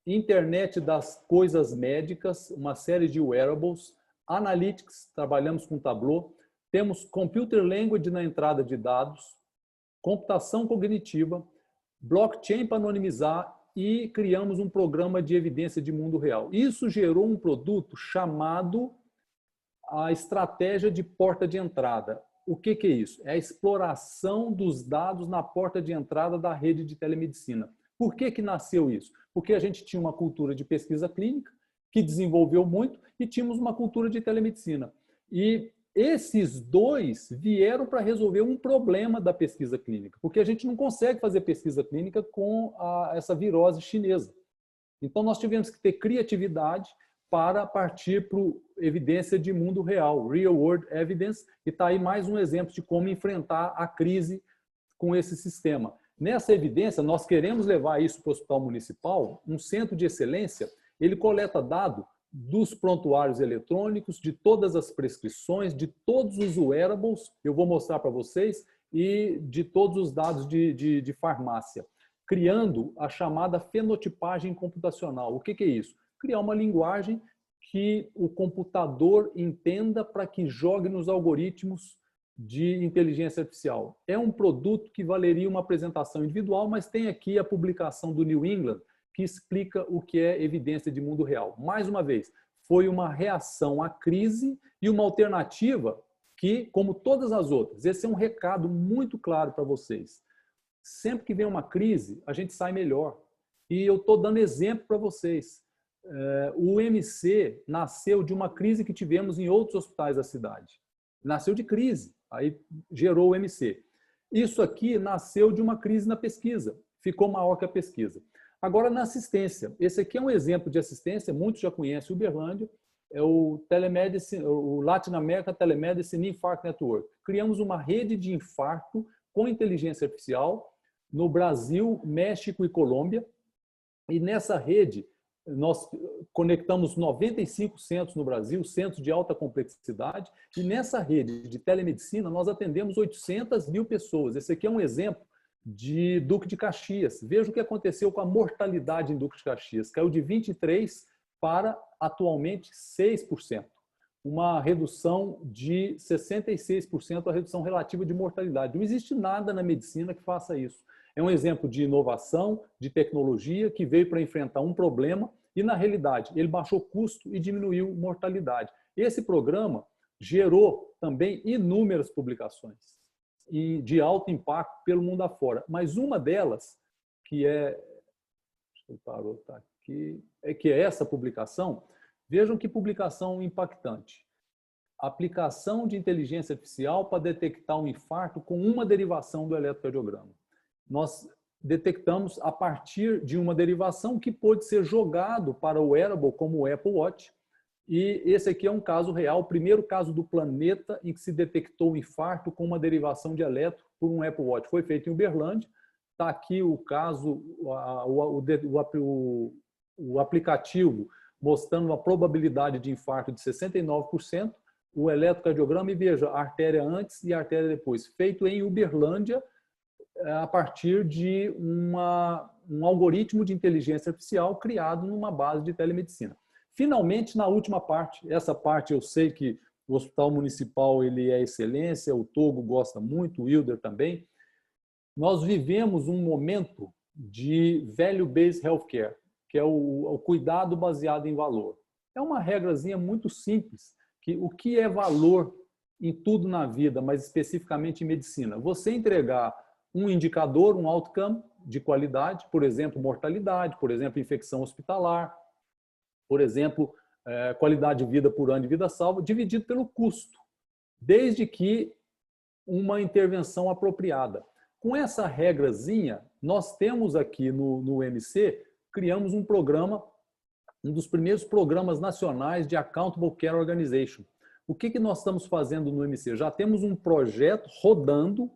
internet das coisas médicas, uma série de wearables, analytics, trabalhamos com Tableau, temos computer language na entrada de dados, computação cognitiva, blockchain para anonimizar e criamos um programa de evidência de mundo real. Isso gerou um produto chamado a estratégia de porta de entrada. O que é isso? É a exploração dos dados na porta de entrada da rede de telemedicina. Por que nasceu isso? Porque a gente tinha uma cultura de pesquisa clínica que desenvolveu muito e tínhamos uma cultura de telemedicina. E esses dois vieram para resolver um problema da pesquisa clínica, porque a gente não consegue fazer pesquisa clínica com essa virose chinesa. Então, nós tivemos que ter criatividade para partir para evidência de mundo real, real world evidence, e está aí mais um exemplo de como enfrentar a crise com esse sistema. Nessa evidência, nós queremos levar isso para o Hospital Municipal, um centro de excelência, ele coleta dado dos prontuários eletrônicos, de todas as prescrições, de todos os wearables, eu vou mostrar para vocês, e de todos os dados de farmácia, criando a chamada fenotipagem computacional. O que é isso? Criar uma linguagem que o computador entenda para que jogue nos algoritmos de inteligência artificial. É um produto que valeria uma apresentação individual, mas tem aqui a publicação do New England, que explica o que é evidência de mundo real. Mais uma vez, foi uma reação à crise e uma alternativa que, como todas as outras, esse é um recado muito claro para vocês. Sempre que vem uma crise, a gente sai melhor. E eu estou dando exemplo para vocês. O MC nasceu de uma crise que tivemos em outros hospitais da cidade. Nasceu de crise, aí gerou o MC. Isso aqui nasceu de uma crise na pesquisa, ficou maior que a pesquisa. Agora, na assistência. Esse aqui é um exemplo de assistência, muitos já conhecem o Uberlândia, é o Telemedicine, o Latin America Telemedicine Infarct Network. Criamos uma rede de infarto com inteligência artificial no Brasil, México e Colômbia. E nessa rede, nós conectamos 95 centros no Brasil, centros de alta complexidade, e nessa rede de telemedicina nós atendemos 800 mil pessoas. Esse aqui é um exemplo de Duque de Caxias. Veja o que aconteceu com a mortalidade em Duque de Caxias. Caiu de 23% para, atualmente, 6%. Uma redução de 66% a redução relativa de mortalidade. Não existe nada na medicina que faça isso. É um exemplo de inovação, de tecnologia, que veio para enfrentar um problema e, na realidade, ele baixou custo e diminuiu mortalidade. Esse programa gerou também inúmeras publicações e de alto impacto pelo mundo afora. Mas uma delas, que é... Deixa eu parar aqui. Que é essa publicação. Vejam que publicação impactante. Aplicação de inteligência artificial para detectar um infarto com uma derivação do eletrocardiograma. Nós detectamos a partir de uma derivação que pode ser jogado para o wearable, como o Apple Watch. E esse aqui é um caso real, o primeiro caso do planeta em que se detectou um infarto com uma derivação de eletro por um Apple Watch. Foi feito em Uberlândia. Está aqui o caso, o aplicativo mostrando uma probabilidade de infarto de 69%, o eletrocardiograma, e veja, a artéria antes e a artéria depois, feito em Uberlândia, a partir de um algoritmo de inteligência artificial criado numa base de telemedicina. Finalmente, na última parte, essa parte eu sei que o Hospital Municipal ele é excelência, o Togo gosta muito, o Wilder também. Nós vivemos um momento de value-based healthcare, que é o cuidado baseado em valor. É uma regrazinha muito simples, que o que é valor em tudo na vida, mas especificamente em medicina? Você entregar um indicador, um outcome de qualidade, por exemplo, mortalidade, por exemplo, infecção hospitalar, por exemplo, qualidade de vida por ano de vida salva, dividido pelo custo, desde que uma intervenção apropriada. Com essa regrazinha, nós temos aqui no MC, criamos um programa, um dos primeiros programas nacionais de Accountable Care Organization. O que nós estamos fazendo no MC? Já temos um projeto rodando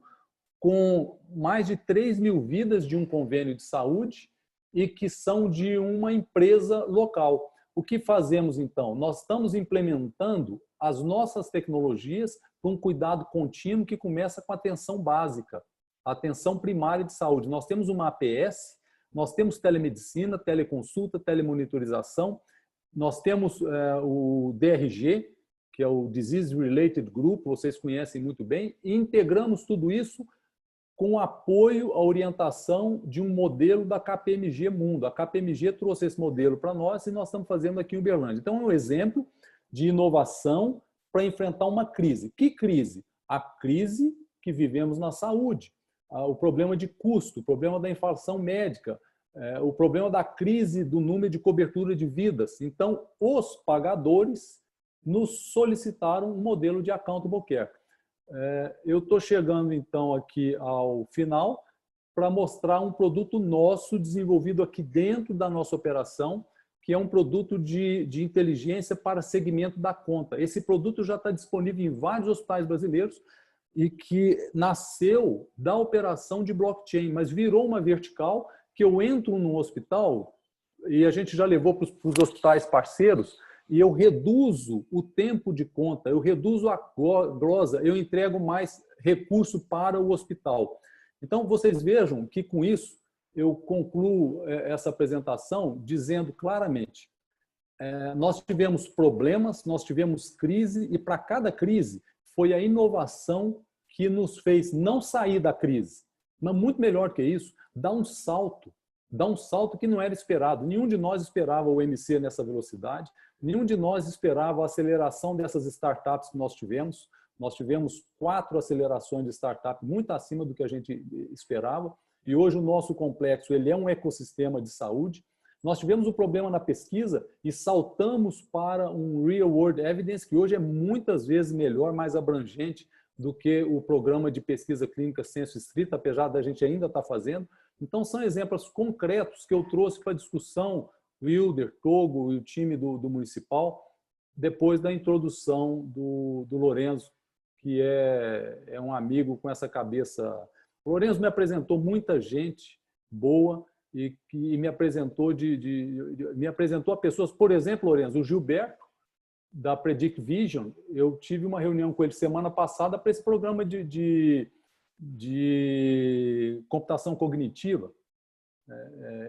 com mais de 3 mil vidas de um convênio de saúde e que são de uma empresa local. O que fazemos, então? Nós estamos implementando as nossas tecnologias para um cuidado contínuo que começa com a atenção básica, a atenção primária de saúde. Nós temos uma APS, nós temos telemedicina, teleconsulta, telemonitorização, nós temos o DRG, que é o Disease Related Group, vocês conhecem muito bem, e integramos tudo isso com apoio à orientação de um modelo da KPMG Mundo. A KPMG trouxe esse modelo para nós e nós estamos fazendo aqui em Uberlândia. Então, é um exemplo de inovação para enfrentar uma crise. Que crise? A crise que vivemos na saúde. O problema de custo, o problema da inflação médica, o problema da crise do número de cobertura de vidas. Então, os pagadores nos solicitaram um modelo de accountable care. Eu estou chegando, então, aqui ao final para mostrar um produto nosso desenvolvido aqui dentro da nossa operação, que é um produto de inteligência para segmento da conta. Esse produto já está disponível em vários hospitais brasileiros e que nasceu da operação de blockchain, mas virou uma vertical que eu entro num hospital e a gente já levou para os hospitais parceiros e eu reduzo o tempo de conta, eu reduzo a glosa, eu entrego mais recurso para o hospital. Então, vocês vejam que com isso eu concluo essa apresentação dizendo claramente, nós tivemos problemas, nós tivemos crise e para cada crise foi a inovação que nos fez não sair da crise, mas muito melhor que isso, dar um salto que não era esperado. Nenhum de nós esperava o MC nessa velocidade, nenhum de nós esperava a aceleração dessas startups que nós tivemos. Nós tivemos 4 acelerações de startup muito acima do que a gente esperava. E hoje o nosso complexo ele é um ecossistema de saúde. Nós tivemos um problema na pesquisa e saltamos para um Real World Evidence, que hoje é muitas vezes melhor, mais abrangente do que o programa de pesquisa clínica senso estrito, apesar da gente ainda estar fazendo. Então, são exemplos concretos que eu trouxe para a discussão, Wilder, Togo e o time do Municipal, depois da introdução do Lorenzo, que é um amigo com essa cabeça. O Lorenzo me apresentou muita gente boa e que me apresentou me apresentou a pessoas, por exemplo, Lorenzo, o Gilberto, da Predict Vision. Eu tive uma reunião com ele semana passada para esse programa de computação cognitiva.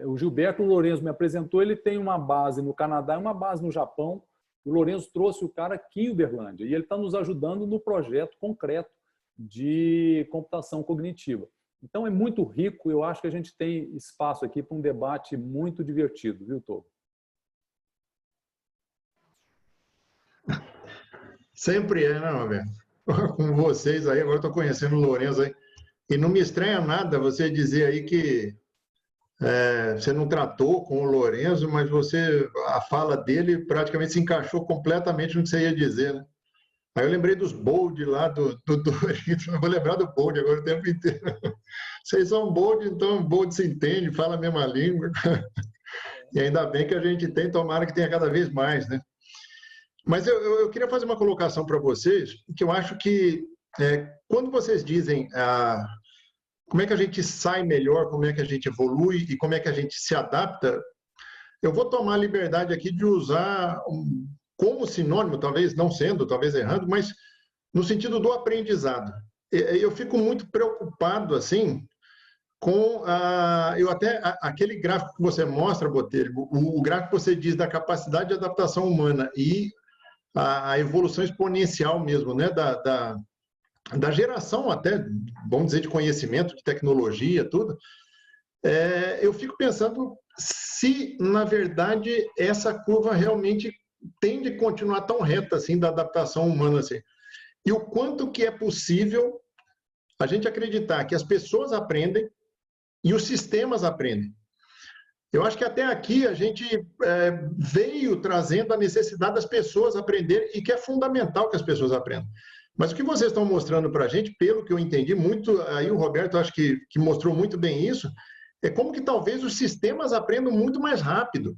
O Gilberto, o Lorenzo me apresentou, ele tem uma base no Canadá e uma base no Japão. O Lorenzo trouxe o cara aqui em Uberlândia e ele está nos ajudando no projeto concreto de computação cognitiva. Então, é muito rico. Eu acho que a gente tem espaço aqui para um debate muito divertido, viu, Togo? Sempre é, né, Roberto? Com vocês aí, agora estou conhecendo o Lorenzo aí. E não me estranha nada você dizer aí que você não tratou com o Lorenzo, mas a fala dele praticamente se encaixou completamente no que você ia dizer, né? Aí eu lembrei dos Bold lá, do Doritos. Eu vou lembrar do Bold agora o tempo inteiro. Vocês são Bold, então Bold se entende, fala a mesma língua. E ainda bem que a gente tem, tomara que tenha cada vez mais, né? Mas eu queria fazer uma colocação para vocês, que eu acho que quando vocês dizem como é que a gente sai melhor, como é que a gente evolui e como é que a gente se adapta, eu vou tomar a liberdade aqui de usar como sinônimo, talvez não sendo, talvez errando, mas no sentido do aprendizado. Eu fico muito preocupado, assim, com aquele gráfico que você mostra, Botelho, o gráfico que você diz da capacidade de adaptação humana e a evolução exponencial mesmo, né, da geração até, vamos dizer, de conhecimento, de tecnologia, tudo, eu fico pensando se, na verdade, essa curva realmente tende a continuar tão reta assim da adaptação humana assim. E o quanto que é possível a gente acreditar que as pessoas aprendem e os sistemas aprendem. Eu acho que até aqui a gente veio trazendo a necessidade das pessoas aprenderem e que é fundamental que as pessoas aprendam. Mas o que vocês estão mostrando para a gente, pelo que eu entendi muito, aí o Roberto acho que mostrou muito bem isso, é como que talvez os sistemas aprendam muito mais rápido.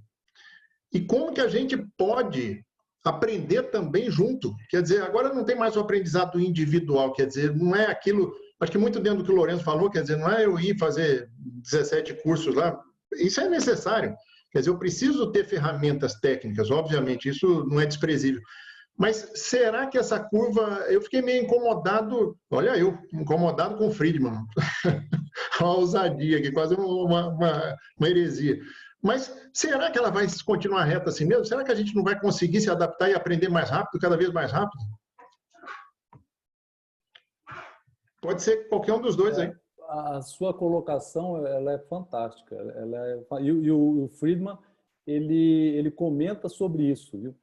E como que a gente pode aprender também junto. Quer dizer, agora não tem mais o aprendizado individual, quer dizer, não é aquilo, acho que muito dentro do que o Lorenzo falou, quer dizer, não é eu ir fazer 17 cursos lá, isso é necessário. Quer dizer, eu preciso ter ferramentas técnicas, obviamente, isso não é desprezível. Mas será que essa curva... Eu fiquei meio incomodado, olha eu, incomodado com o Friedman. Uma ousadia aqui, quase uma heresia. Mas será que ela vai continuar reta assim mesmo? Será que a gente não vai conseguir se adaptar e aprender mais rápido, cada vez mais rápido? Pode ser qualquer um dos dois aí. A sua colocação ela é fantástica. E o Friedman ele comenta sobre isso, viu?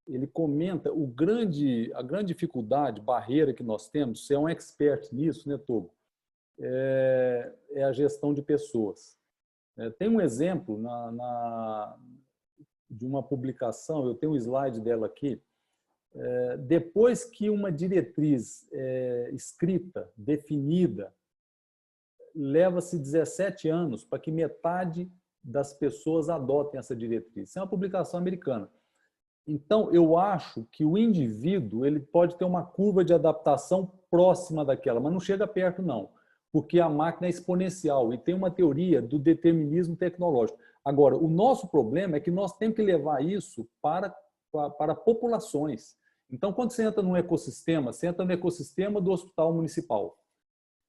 Ele comenta a grande dificuldade, barreira que nós temos, você é um expert nisso, né, Togo? É a gestão de pessoas. Tem um exemplo de uma publicação, eu tenho um slide dela aqui. Depois que uma diretriz escrita, definida, leva-se 17 anos para que metade das pessoas adotem essa diretriz. Isso é uma publicação americana. Então, eu acho que o indivíduo ele pode ter uma curva de adaptação próxima daquela, mas não chega perto, não, porque a máquina é exponencial e tem uma teoria do determinismo tecnológico. Agora, o nosso problema é que nós temos que levar isso para populações. Então, quando você entra num ecossistema, você entra no ecossistema do hospital municipal.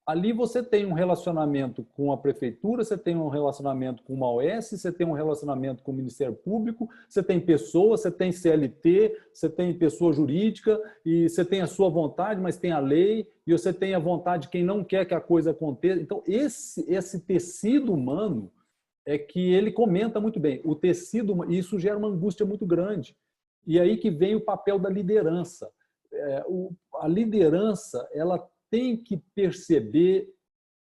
Ali você tem um relacionamento com a prefeitura, você tem um relacionamento com uma OS, você tem um relacionamento com o Ministério Público, você tem pessoas, você tem CLT, você tem pessoa jurídica, e você tem a sua vontade, mas tem a lei, e você tem a vontade de quem não quer que a coisa aconteça. Então, esse tecido humano é que ele comenta muito bem. O tecido humano, e isso gera uma angústia muito grande. E aí que vem o papel da liderança. A liderança, ela tem que perceber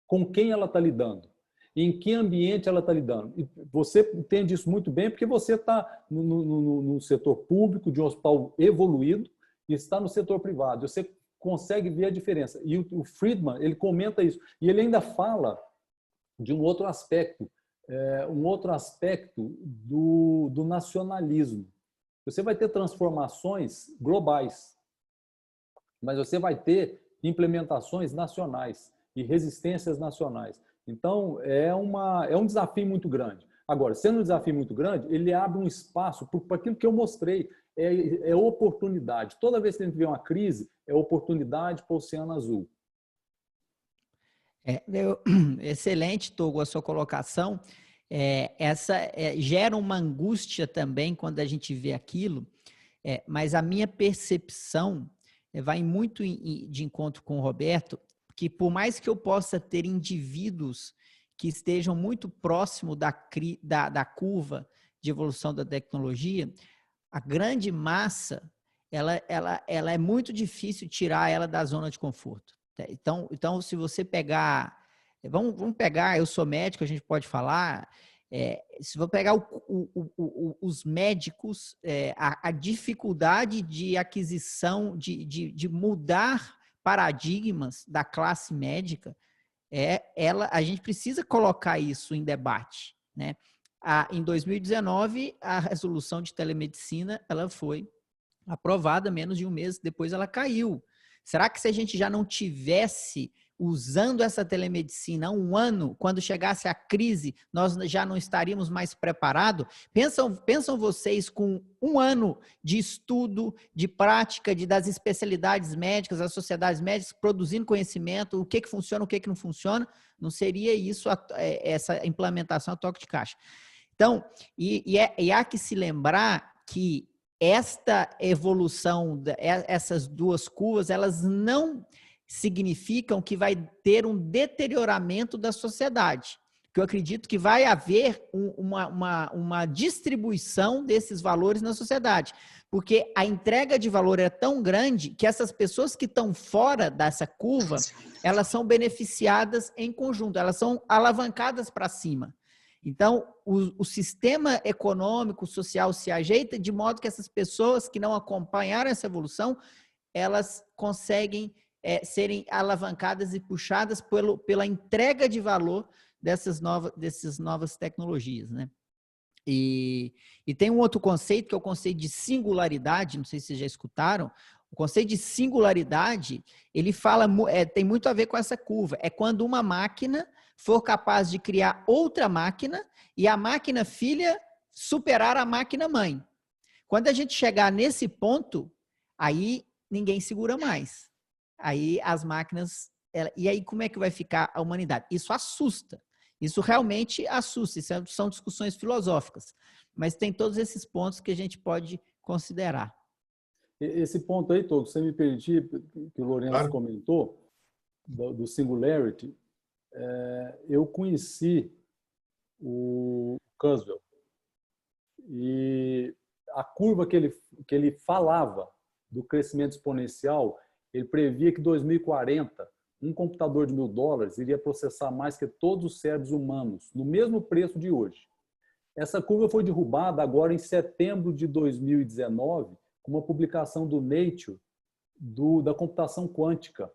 com quem ela está lidando, em que ambiente ela está lidando. E você entende isso muito bem porque você está no setor público de um hospital evoluído e está no setor privado. Você consegue ver a diferença. E o Friedman, ele comenta isso. E ele ainda fala de um outro aspecto do nacionalismo. Você vai ter transformações globais, mas você vai ter implementações nacionais e resistências nacionais. Então, é um desafio muito grande. Agora, sendo um desafio muito grande, ele abre um espaço para aquilo que eu mostrei, é oportunidade. Toda vez que a gente vê uma crise, é oportunidade para o Oceano Azul. Excelente, Togo, a sua colocação. Gera uma angústia também quando a gente vê aquilo, mas a minha percepção vai muito de encontro com o Roberto, que por mais que eu possa ter indivíduos que estejam muito próximo da curva de evolução da tecnologia, a grande massa, ela é muito difícil tirar ela da zona de conforto. Então se você pegar, vamos pegar, eu sou médico, a gente pode falar, se for pegar os médicos, a dificuldade de aquisição, de mudar paradigmas da classe médica, a gente precisa colocar isso em debate, né? Em 2019, a resolução de telemedicina ela foi aprovada, menos de um mês depois ela caiu. Será que se a gente já não tivesse usando essa telemedicina há um ano, quando chegasse a crise, nós já não estaríamos mais preparados? Pensam vocês, com um ano de estudo, de prática, das especialidades médicas, das sociedades médicas, produzindo conhecimento, o que funciona, o que não funciona, não seria isso, essa implementação a toque de caixa. Então, há que se lembrar que esta evolução, essas duas curvas, elas não significam que vai ter um deterioramento da sociedade. Que eu acredito que vai haver uma distribuição desses valores na sociedade. Porque a entrega de valor é tão grande que essas pessoas que estão fora dessa curva, elas são beneficiadas em conjunto, elas são alavancadas para cima. Então, o sistema econômico, social se ajeita de modo que essas pessoas que não acompanharam essa evolução, elas conseguem serem alavancadas e puxadas pela entrega de valor dessas novas tecnologias, né? E tem um outro conceito, que é o conceito de singularidade, não sei se vocês já escutaram. O conceito de singularidade, ele tem muito a ver com essa curva. É quando uma máquina for capaz de criar outra máquina e a máquina filha superar a máquina mãe. Quando a gente chegar nesse ponto, aí ninguém segura mais. Aí as máquinas... E aí como é que vai ficar a humanidade? Isso assusta. Isso realmente assusta. Isso são discussões filosóficas. Mas tem todos esses pontos que a gente pode considerar. Esse ponto aí, Togo, você me permitir, que o Lourenço comentou, do singularity, eu conheci o Kurzweil e a curva que ele falava do crescimento exponencial, ele previa que em 2040 um computador de $1.000 iria processar mais que todos os cérebros humanos, no mesmo preço de hoje. Essa curva foi derrubada agora em setembro de 2019, com uma publicação do Nature da computação quântica,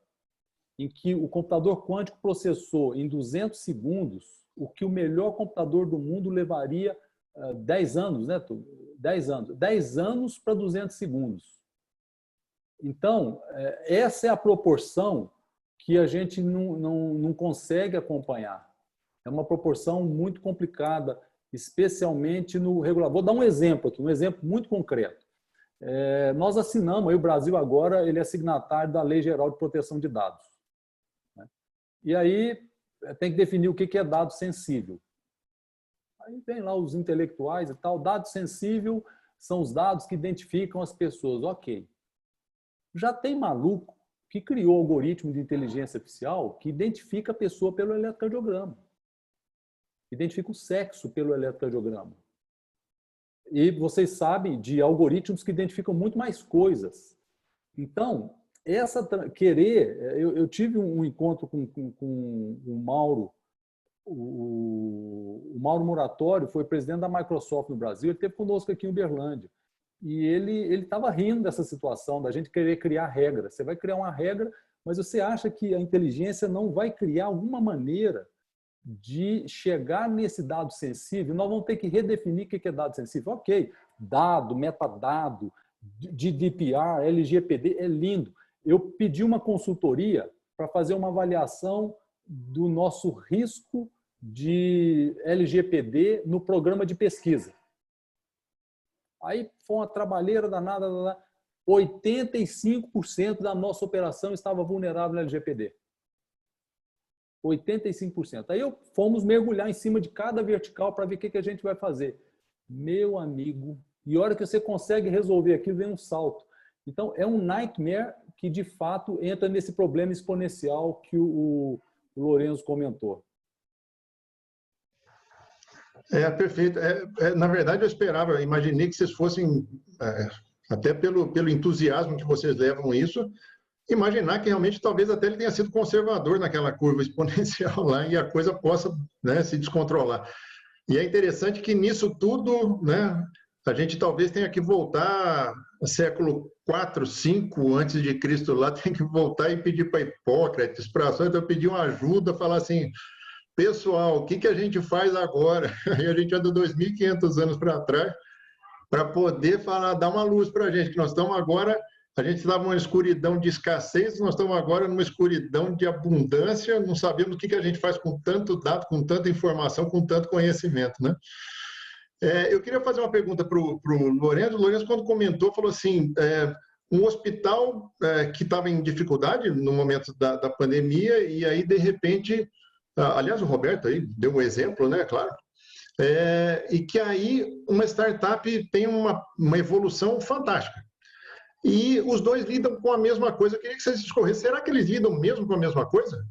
em que o computador quântico processou em 200 segundos o que o melhor computador do mundo levaria 10 anos, né, 10 anos. 10 anos para 200 segundos. Então, essa é a proporção que a gente não consegue acompanhar. É uma proporção muito complicada, especialmente no regulador. Vou dar um exemplo aqui, um exemplo muito concreto. Nós assinamos, aí o Brasil agora ele é signatário da Lei Geral de Proteção de Dados. E aí tem que definir o que é dado sensível. Aí vem lá os intelectuais e tal. Dado sensível são os dados que identificam as pessoas. Ok. Já tem maluco que criou algoritmo de inteligência artificial que identifica a pessoa pelo eletrocardiograma. Identifica o sexo pelo eletrocardiograma. E vocês sabem de algoritmos que identificam muito mais coisas. Então, eu tive um encontro com o Mauro. O Mauro Muratório foi presidente da Microsoft no Brasil, ele esteve conosco aqui em Uberlândia. E ele estava rindo dessa situação, da gente querer criar regras. Você vai criar uma regra, mas você acha que a inteligência não vai criar alguma maneira de chegar nesse dado sensível, nós vamos ter que redefinir o que é dado sensível. Ok, dado, metadado, GDPR, LGPD, é lindo. Eu pedi uma consultoria para fazer uma avaliação do nosso risco de LGPD no programa de pesquisa. Aí foi uma trabalheira danada, 85% da nossa operação estava vulnerável no LGPD. 85%. Aí fomos mergulhar em cima de cada vertical para ver o que a gente vai fazer. Meu amigo, e a hora que você consegue resolver aquilo, vem um salto. Então, é um nightmare que, de fato, entra nesse problema exponencial que o Lourenço comentou. Perfeito. Na verdade, eu esperava, imaginei que vocês fossem, até pelo entusiasmo que vocês levam isso, imaginar que realmente talvez até ele tenha sido conservador naquela curva exponencial lá e a coisa possa, né, se descontrolar. E é interessante que nisso tudo, né, a gente talvez tenha que voltar ao século 4, 5 antes de Cristo lá, tem que voltar e pedir para Hipócrates, para então pedir uma ajuda, falar assim, pessoal, o que a gente faz agora? Aí a gente anda 2.500 anos para trás para poder falar, dar uma luz para a gente, que nós estamos agora, a gente estava numa escuridão de escassez, nós estamos agora numa escuridão de abundância, não sabemos o que a gente faz com tanto dado, com tanta informação, com tanto conhecimento, né? Eu queria fazer uma pergunta para o Lourenço. O Lourenço, quando comentou, falou assim, um hospital que estava em dificuldade no momento da pandemia, e aí, de repente, aliás, o Roberto aí deu um exemplo, né, claro, e que aí uma startup tem uma evolução fantástica. E os dois lidam com a mesma coisa. Eu queria que vocês discorressem. Será que eles lidam mesmo com a mesma coisa?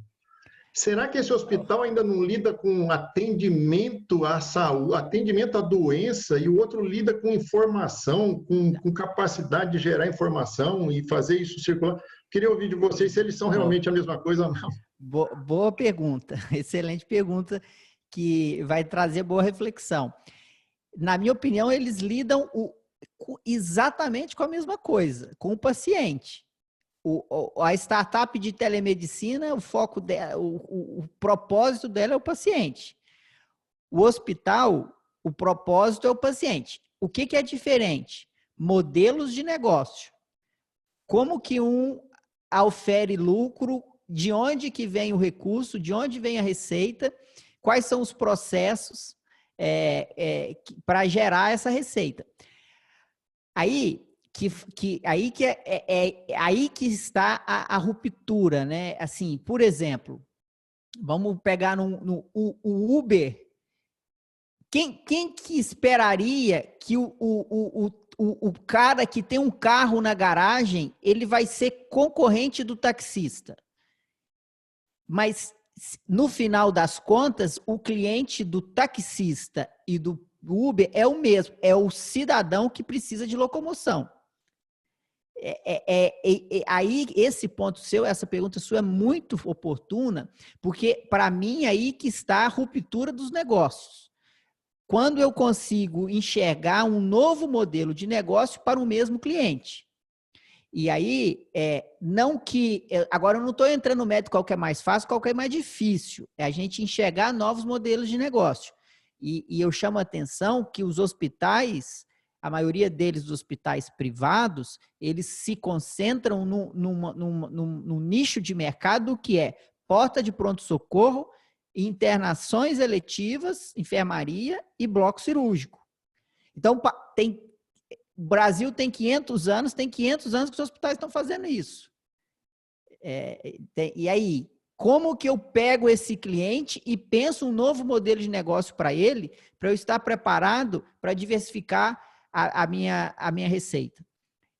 Será que esse hospital ainda não lida com atendimento à saúde, atendimento à doença, e o outro lida com informação, com capacidade de gerar informação e fazer isso circular? Queria ouvir de vocês se eles são realmente a mesma coisa ou não. Boa pergunta, excelente pergunta, que vai trazer boa reflexão. Na minha opinião, eles lidam exatamente com a mesma coisa, com o paciente. A startup de telemedicina, o foco dela, o propósito dela é o paciente. O hospital, o propósito é o paciente. O que é diferente? Modelos de negócio. Como que um ofere lucro, de onde que vem o recurso, de onde vem a receita, quais são os processos para gerar essa receita. Aí que está a ruptura, né? Assim, por exemplo, vamos pegar o Uber. Quem que esperaria que o cara que tem um carro na garagem, ele vai ser concorrente do taxista? Mas, no final das contas, o cliente do taxista e do Uber é o mesmo, é o cidadão que precisa de locomoção. Aí, esse ponto seu, essa pergunta sua é muito oportuna, porque, para mim, aí que está a ruptura dos negócios. Quando eu consigo enxergar um novo modelo de negócio para o mesmo cliente. E aí, agora eu não estou entrando no mérito qual que é mais fácil, qual que é mais difícil. É a gente enxergar novos modelos de negócio. E eu chamo a atenção que os hospitais, a maioria deles, os hospitais privados, eles se concentram num nicho de mercado que é porta de pronto-socorro, internações eletivas, enfermaria e bloco cirúrgico. Então, o Brasil tem 500 anos que os hospitais estão fazendo isso. E aí, como que eu pego esse cliente e penso um novo modelo de negócio para ele, para eu estar preparado para diversificar a minha receita?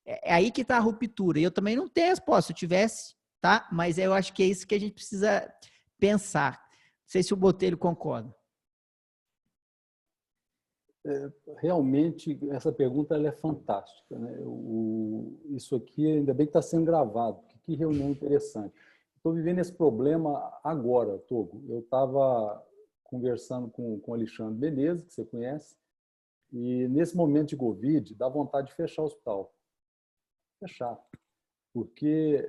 É aí que está a ruptura. E eu também não tenho resposta, se eu tivesse, tá? Mas eu acho que é isso que a gente precisa pensar. Não sei se o Botelho concorda. Realmente, essa pergunta ela é fantástica, né? Isso aqui, ainda bem que está sendo gravado. Que reunião interessante. Estou vivendo esse problema agora, Togo. Eu estava conversando com o Alexandre Menezes, que você conhece, e nesse momento de Covid, dá vontade de fechar o hospital. Fechar. Porque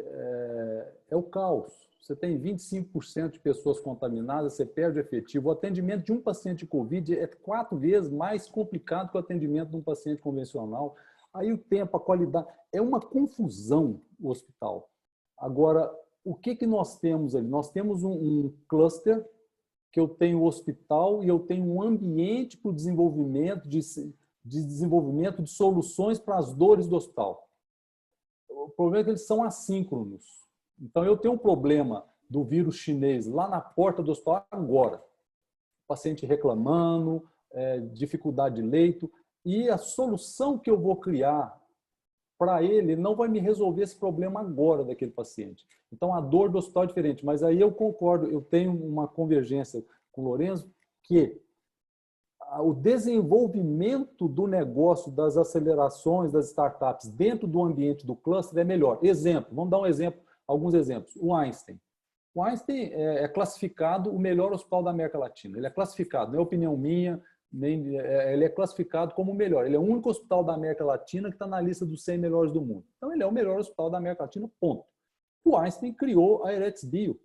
é o caos. você tem 25% de pessoas contaminadas, você perde o efetivo. O atendimento de um paciente de Covid é 4 vezes mais complicado que o atendimento de um paciente convencional. Aí o tempo, a qualidade, é uma confusão o hospital. Agora, o que nós temos ali? Nós temos um cluster que eu tenho o hospital e eu tenho um ambiente para o desenvolvimento desenvolvimento de soluções para as dores do hospital. O problema é que eles são assíncronos. Então, eu tenho um problema do vírus chinês lá na porta do hospital agora. O paciente reclamando, dificuldade de leito. E a solução que eu vou criar para ele não vai me resolver esse problema agora daquele paciente. Então, a dor do hospital é diferente. Mas aí eu concordo, eu tenho uma convergência com o Lorenzo, que o desenvolvimento do negócio, das acelerações, das startups dentro do ambiente do cluster é melhor. Exemplo, vamos dar um exemplo, alguns exemplos. O Einstein. O Einstein é classificado o melhor hospital da América Latina. Ele é classificado, não é opinião minha, ele é classificado como o melhor. Ele é o único hospital da América Latina que está na lista dos 100 melhores do mundo. Então, ele é o melhor hospital da América Latina, ponto. O Einstein criou a Eretz Bio.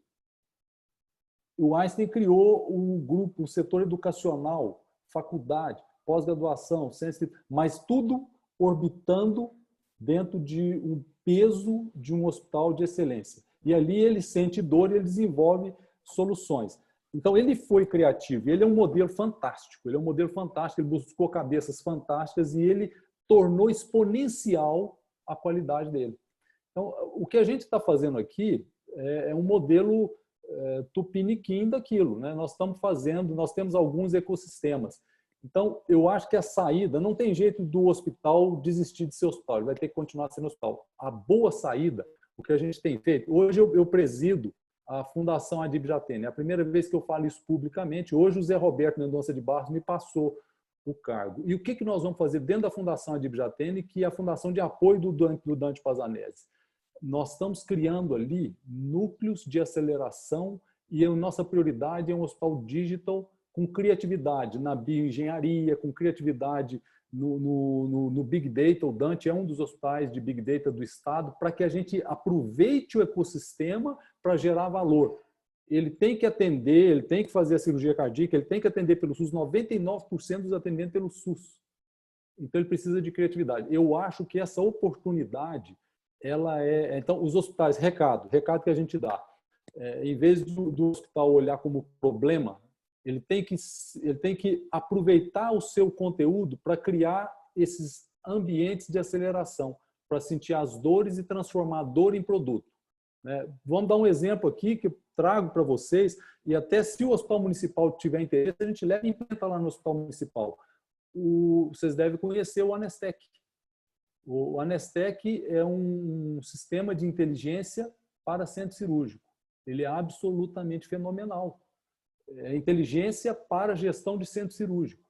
O Einstein criou o grupo, o setor educacional, faculdade, pós-graduação, mas tudo orbitando dentro de um peso de um hospital de excelência. E ali ele sente dor e ele desenvolve soluções. Então, ele foi criativo, ele é um modelo fantástico, ele buscou cabeças fantásticas e ele tornou exponencial a qualidade dele. Então, o que a gente está fazendo aqui é um modelo tupiniquim daquilo, né? Nós temos alguns ecossistemas. Então, eu acho que a saída, não tem jeito do hospital desistir de ser hospital, ele vai ter que continuar sendo hospital. A boa saída, o que a gente tem feito, hoje eu presido a Fundação Adib Jatene, é a primeira vez que eu falo isso publicamente. Hoje o Zé Roberto Mendonça de Barros me passou o cargo. E o que nós vamos fazer dentro da Fundação Adib Jatene, que é a fundação de apoio do Dante Pazanese? Nós estamos criando ali núcleos de aceleração e a nossa prioridade é um hospital digital com criatividade na bioengenharia, com criatividade no Big Data. O Dante é um dos hospitais de Big Data do Estado, para que a gente aproveite o ecossistema para gerar valor. Ele tem que atender, ele tem que fazer a cirurgia cardíaca, ele tem que atender pelo SUS, 99% dos atendimentos pelo SUS. Então, ele precisa de criatividade. Eu acho que essa oportunidade, ela é... Então, os hospitais, recado que a gente dá, em vez do hospital olhar como problema, ele tem que aproveitar o seu conteúdo para criar esses ambientes de aceleração, para sentir as dores e transformar a dor em produto. Vamos dar um exemplo aqui que eu trago para vocês, e até se o hospital municipal tiver interesse, a gente leva e implanta lá no hospital municipal. Vocês devem conhecer o Anestec. O Anestec é um sistema de inteligência para centro cirúrgico. Ele é absolutamente fenomenal. É inteligência para gestão de centro cirúrgico,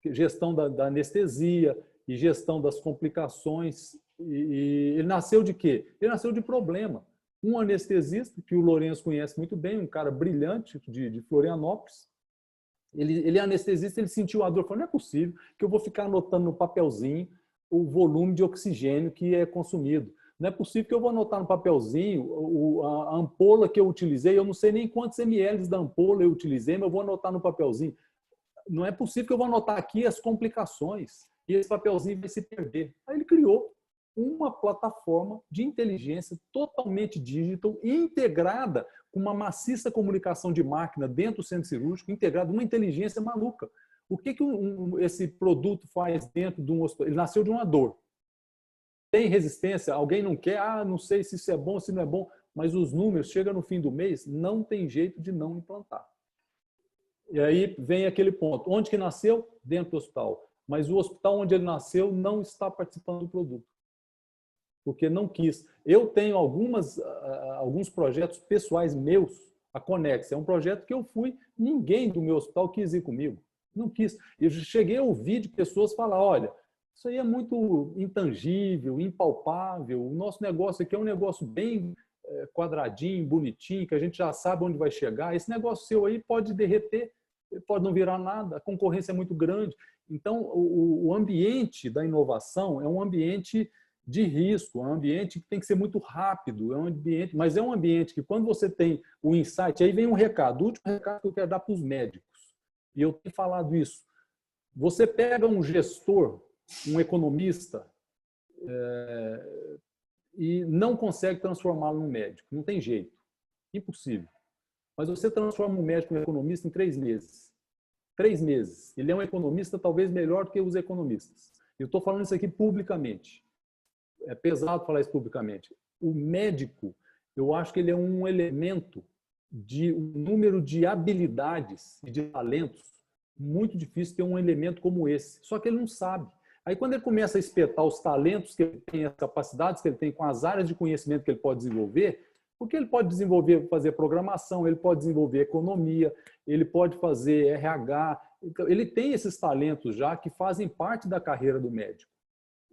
gestão da anestesia e gestão das complicações. E ele nasceu de quê? Ele nasceu de problema. Um anestesista, que o Lourenço conhece muito bem, um cara brilhante de Florianópolis, ele é anestesista, ele sentiu a dor, falou, não é possível que eu vou ficar anotando no papelzinho o volume de oxigênio que é consumido. Não é possível que eu vou anotar no papelzinho a ampola que eu utilizei, eu não sei nem quantos ml da ampola eu utilizei, mas eu vou anotar no papelzinho. Não é possível que eu vou anotar aqui as complicações e esse papelzinho vai se perder. Aí ele criou uma plataforma de inteligência totalmente digital, integrada com uma maciça comunicação de máquina dentro do centro cirúrgico, integrada, uma inteligência maluca. O que esse produto faz dentro de um hospital? Ele nasceu de uma dor. Tem resistência, alguém não quer, não sei se isso é bom, se não é bom, mas os números, chega no fim do mês, não tem jeito de não implantar. E aí vem aquele ponto, onde que nasceu? Dentro do hospital. Mas o hospital onde ele nasceu não está participando do produto, porque não quis. Eu tenho alguns projetos pessoais meus, a Conex, é um projeto que eu fui, ninguém do meu hospital quis ir comigo, não quis. Eu cheguei a ouvir de pessoas falar, olha, isso aí é muito intangível, impalpável. O nosso negócio aqui é um negócio bem quadradinho, bonitinho, que a gente já sabe onde vai chegar. Esse negócio seu aí pode derreter, pode não virar nada, a concorrência é muito grande. Então, o ambiente da inovação é um ambiente de risco, é um ambiente que tem que ser muito rápido, mas é um ambiente que quando você tem o insight, aí vem um recado, o último recado que eu quero dar para os médicos, e eu tenho falado isso, você pega um gestor, um economista, e não consegue transformá-lo num médico, não tem jeito, impossível. Mas você transforma um médico em um economista em 3 meses. 3 meses. Ele é um economista talvez melhor do que os economistas. Eu estou falando isso aqui publicamente. É pesado falar isso publicamente. O médico, eu acho que ele é um elemento de um número de habilidades e de talentos muito difícil ter um elemento como esse. Só que ele não sabe. Aí quando ele começa a espetar os talentos que ele tem, as capacidades que ele tem com as áreas de conhecimento que ele pode desenvolver, porque ele pode desenvolver, fazer programação, ele pode desenvolver economia, ele pode fazer RH. Então, ele tem esses talentos já que fazem parte da carreira do médico.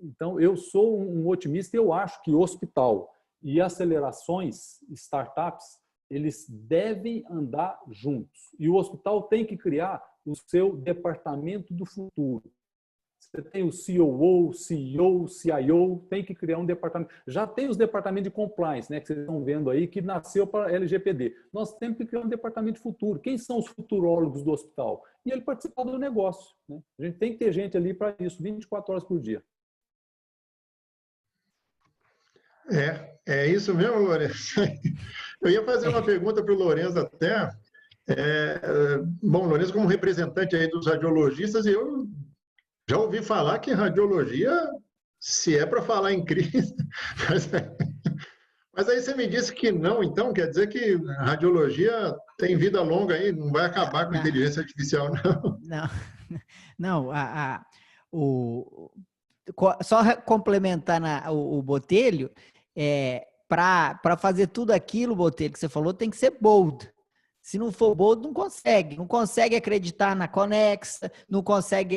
Então, eu sou um otimista e eu acho que o hospital e acelerações, startups, eles devem andar juntos. E o hospital tem que criar o seu departamento do futuro. Você tem o COO, CEO, CIO, tem que criar um departamento. Já tem os departamentos de compliance, né, que vocês estão vendo aí, que nasceu para a LGPD. Nós temos que criar um departamento de futuro. Quem são os futurólogos do hospital? E ele participar do negócio, né? A gente tem que ter gente ali para isso, 24 horas por dia. É isso mesmo, Lourenço. Eu ia fazer uma pergunta para o Lourenço até. Bom, Lourenço, como representante aí dos radiologistas, eu já ouvi falar que radiologia, se é para falar em crise, mas aí você me disse que não, então quer dizer que a radiologia tem vida longa aí, não vai acabar com a inteligência artificial, não? Não, só complementar o Botelho, para fazer tudo aquilo, Botelho, que você falou, tem que ser bold. Se não for bold, não consegue acreditar na Conexa, não consegue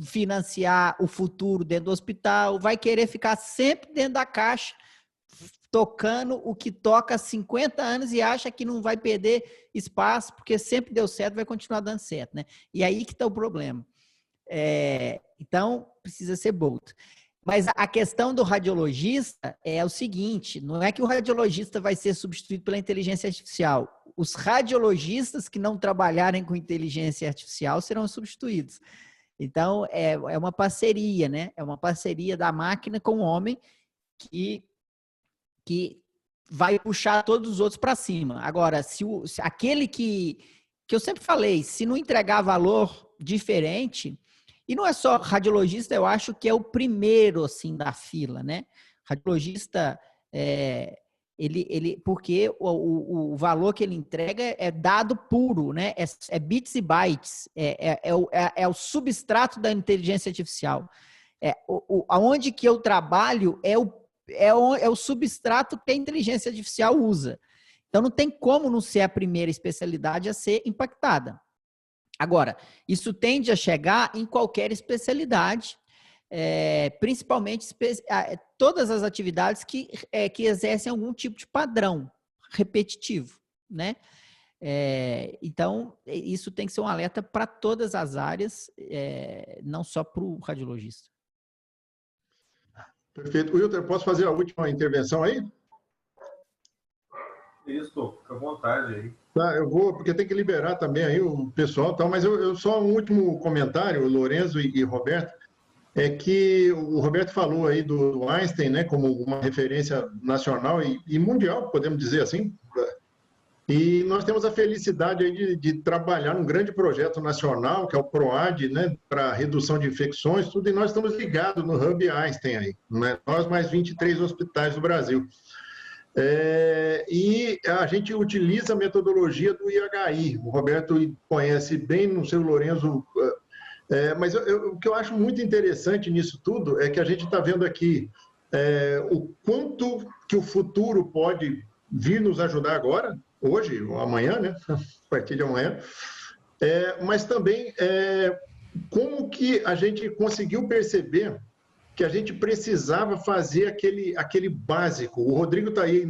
financiar o futuro dentro do hospital, vai querer ficar sempre dentro da caixa, tocando o que toca há 50 anos e acha que não vai perder espaço, porque sempre deu certo, vai continuar dando certo, né? E aí que está o problema. Então, precisa ser bold. Mas a questão do radiologista é o seguinte, não é que o radiologista vai ser substituído pela inteligência artificial. Os radiologistas que não trabalharem com inteligência artificial serão substituídos. Então, é uma parceria, né? É uma parceria da máquina com o homem que vai puxar todos os outros para cima. Agora, se aquele que eu sempre falei, se não entregar valor diferente, e não é só radiologista, eu acho que é o primeiro, assim, da fila, né? Radiologista, porque o valor que ele entrega é dado puro, né? É bits e bytes, é o substrato da inteligência artificial. Aonde que eu trabalho é o substrato que a inteligência artificial usa. Então, não tem como não ser a primeira especialidade a ser impactada. Agora, isso tende a chegar em qualquer especialidade, principalmente todas as atividades que exercem algum tipo de padrão repetitivo, né? Então, isso tem que ser um alerta para todas as áreas, não só para o radiologista. Perfeito. Wilton, posso fazer a última intervenção aí? Isso, fica à vontade aí. Tá, eu vou, porque tem que liberar também aí o pessoal, tal, mas eu só um último comentário, Lourenço e Roberto, é que o Roberto falou aí do Einstein, né, como uma referência nacional e mundial, podemos dizer assim, e nós temos a felicidade aí de trabalhar num grande projeto nacional, que é o PROAD, né, para redução de infecções, tudo, e nós estamos ligados no Hub Einstein aí, né, nós mais 23 hospitais do Brasil. E a gente utiliza a metodologia do IHI. O Roberto conhece bem, não sei o Lourenço, mas o que eu acho muito interessante nisso tudo é que a gente está vendo aqui o quanto que o futuro pode vir nos ajudar agora, hoje ou amanhã, né? A partir de amanhã, mas também como que a gente conseguiu perceber que a gente precisava fazer aquele básico. O Rodrigo está aí,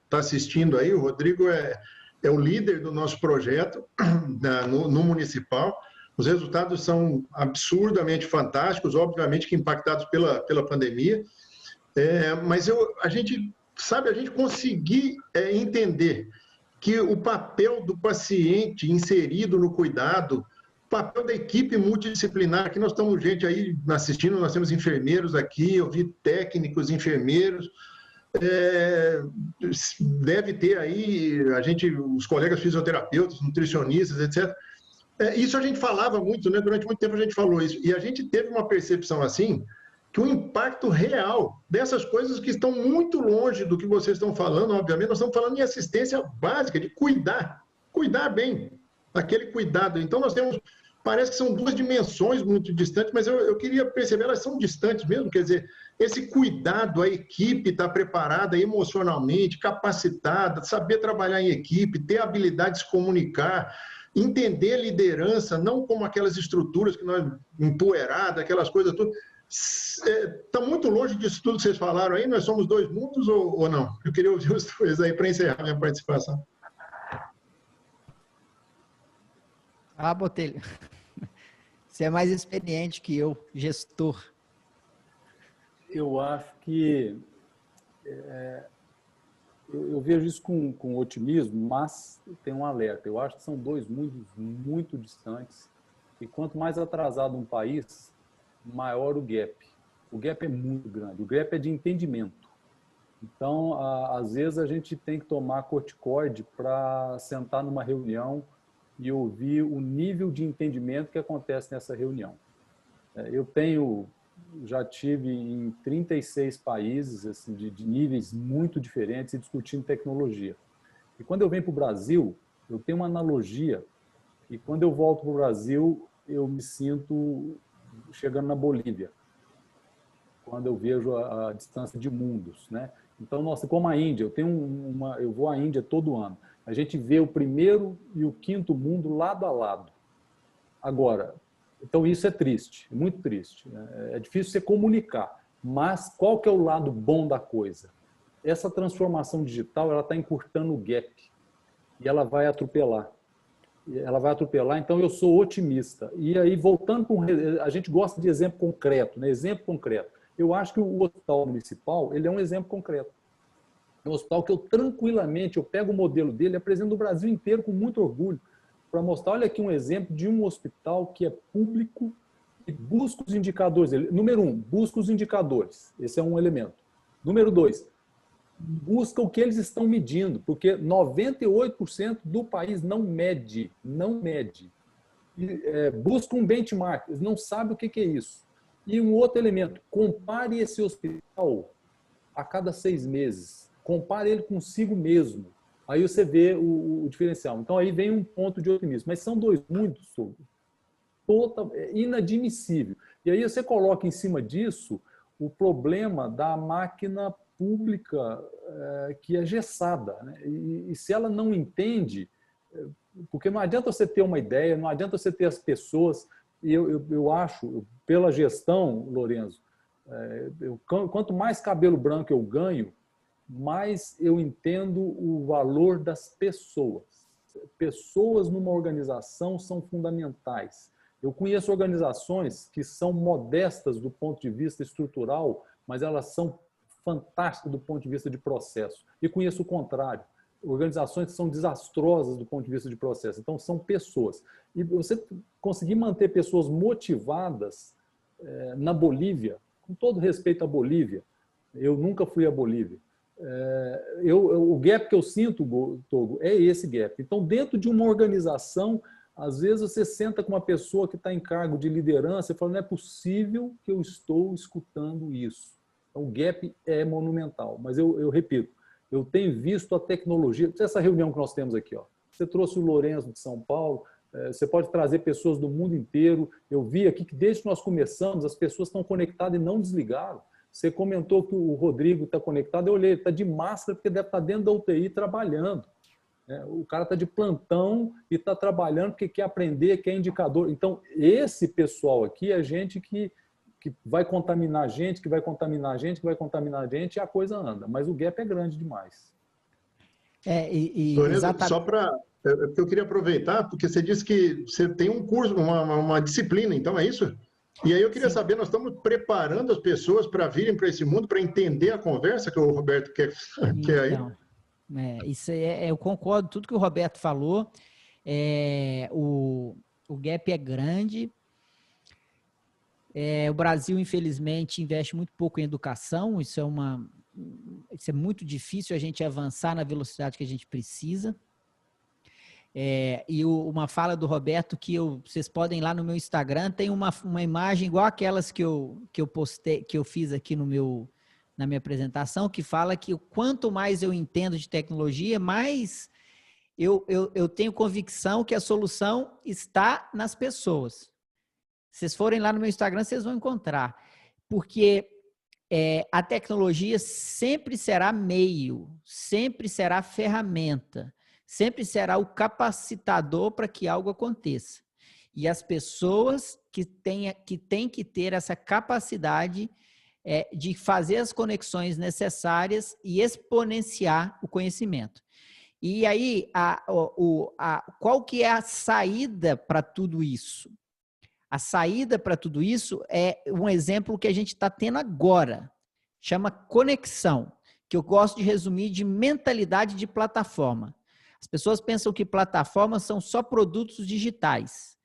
está assistindo aí, o Rodrigo é o líder do nosso projeto no municipal. Os resultados são absurdamente fantásticos, obviamente que impactados pela pandemia, mas a gente conseguir entender que o papel do paciente inserido no cuidado, o papel da equipe multidisciplinar, que nós estamos gente aí assistindo, nós temos enfermeiros aqui, eu vi técnicos, enfermeiros, deve ter aí, os colegas fisioterapeutas, nutricionistas, etc. Isso a gente falava muito, né? Durante muito tempo a gente falou isso, e a gente teve uma percepção assim, que o impacto real dessas coisas que estão muito longe do que vocês estão falando, obviamente, nós estamos falando em assistência básica, de cuidar bem, aquele cuidado. Então nós temos, parece que são duas dimensões muito distantes, mas eu queria perceber, elas são distantes mesmo, quer dizer, esse cuidado, a equipe está preparada emocionalmente, capacitada, saber trabalhar em equipe, ter habilidade de se comunicar, entender liderança, não como aquelas estruturas que nós empoeiradas, aquelas coisas tudo. Está muito longe disso tudo que vocês falaram aí, nós somos dois mundos ou não? Eu queria ouvir os dois aí para encerrar minha participação. Botelho, você é mais experiente que eu, gestor. Eu acho que eu vejo isso com otimismo, mas tem um alerta. Eu acho que são dois mundos muito distantes e quanto mais atrasado um país, maior o gap. O gap é muito grande, o gap é de entendimento. Então, às vezes a gente tem que tomar corticoide para sentar numa reunião e ouvir o nível de entendimento que acontece nessa reunião. Já tive em 36 países assim, de níveis muito diferentes e discutindo tecnologia. E quando eu venho para o Brasil, eu tenho uma analogia e quando eu volto para o Brasil, eu me sinto chegando na Bolívia, quando eu vejo a distância de mundos, né? Então, nossa, como a Índia, eu vou à Índia todo ano. A gente vê o primeiro e o quinto mundo lado a lado. Agora, então isso é triste, é muito triste. É difícil você comunicar, mas qual que é o lado bom da coisa? Essa transformação digital, ela está encurtando o gap e ela vai atropelar. Então eu sou otimista. E aí, voltando para a gente gosta de exemplo concreto, né? Exemplo concreto. Eu acho que o hospital municipal, ele é um exemplo concreto. É um hospital que eu tranquilamente, eu pego o modelo dele e apresento o Brasil inteiro com muito orgulho, para mostrar, olha aqui um exemplo de um hospital que é público e busca os indicadores. Número 1, busca os indicadores. Esse é um elemento. Número 2, busca o que eles estão medindo, porque 98% do país não mede. Busca um benchmark, eles não sabem o que é isso. E um outro elemento, compare esse hospital a cada 6 meses, compare ele consigo mesmo. Aí você vê o diferencial. Então aí vem um ponto de otimismo, mas são dois mundos inadmissível. E aí você coloca em cima disso o problema da máquina pública que é engessada, né? E se ela não entende, porque não adianta você ter uma ideia, não adianta você ter as pessoas, e eu acho, pela gestão, Lorenzo, quanto mais cabelo branco eu ganho, mais eu entendo o valor das pessoas. Pessoas numa organização são fundamentais. Eu conheço organizações que são modestas do ponto de vista estrutural, mas elas são fantástica do ponto de vista de processo. E conheço o contrário. Organizações que são desastrosas do ponto de vista de processo. Então, são pessoas. E você conseguir manter pessoas motivadas na Bolívia, com todo respeito à Bolívia, eu nunca fui à Bolívia. O gap que eu sinto, Togo, é esse gap. Então, dentro de uma organização, às vezes você senta com uma pessoa que está em cargo de liderança e fala, não é possível que eu estou escutando isso. O gap é monumental, mas eu repito, eu tenho visto a tecnologia, essa reunião que nós temos aqui, ó, você trouxe o Lourenço de São Paulo, você pode trazer pessoas do mundo inteiro, eu vi aqui que desde que nós começamos, as pessoas estão conectadas e não desligaram. Você comentou que o Rodrigo está conectado, eu olhei, ele está de máscara porque deve estar dentro da UTI trabalhando. O cara está de plantão e está trabalhando porque quer aprender, quer indicador. Então, esse pessoal aqui é gente que vai contaminar a gente, que vai contaminar a gente, que vai contaminar a gente, e a coisa anda. Mas o gap é grande demais. Lorenzo, eu queria aproveitar, porque você disse que você tem um curso, uma disciplina, então é isso? E aí eu queria saber, nós estamos preparando as pessoas para virem para esse mundo, para entender a conversa que o Roberto quer aí? Então, isso eu concordo com tudo que o Roberto falou. O gap é grande. O Brasil, infelizmente, investe muito pouco em educação. Isso é muito difícil a gente avançar na velocidade que a gente precisa. E uma fala do Roberto que vocês podem ir lá no meu Instagram, tem uma imagem igual aquelas que eu postei, que eu fiz aqui na minha apresentação, que fala que quanto mais eu entendo de tecnologia, mais eu tenho convicção que a solução está nas pessoas. Se vocês forem lá no meu Instagram, vocês vão encontrar. Porque a tecnologia sempre será meio, sempre será ferramenta, sempre será o capacitador para que algo aconteça. E as pessoas que têm que ter essa capacidade de fazer as conexões necessárias e exponenciar o conhecimento. E aí, qual que é a saída para tudo isso? A saída para tudo isso é um exemplo que a gente está tendo agora. Chama conexão, que eu gosto de resumir de mentalidade de plataforma. As pessoas pensam que plataformas são só produtos digitais.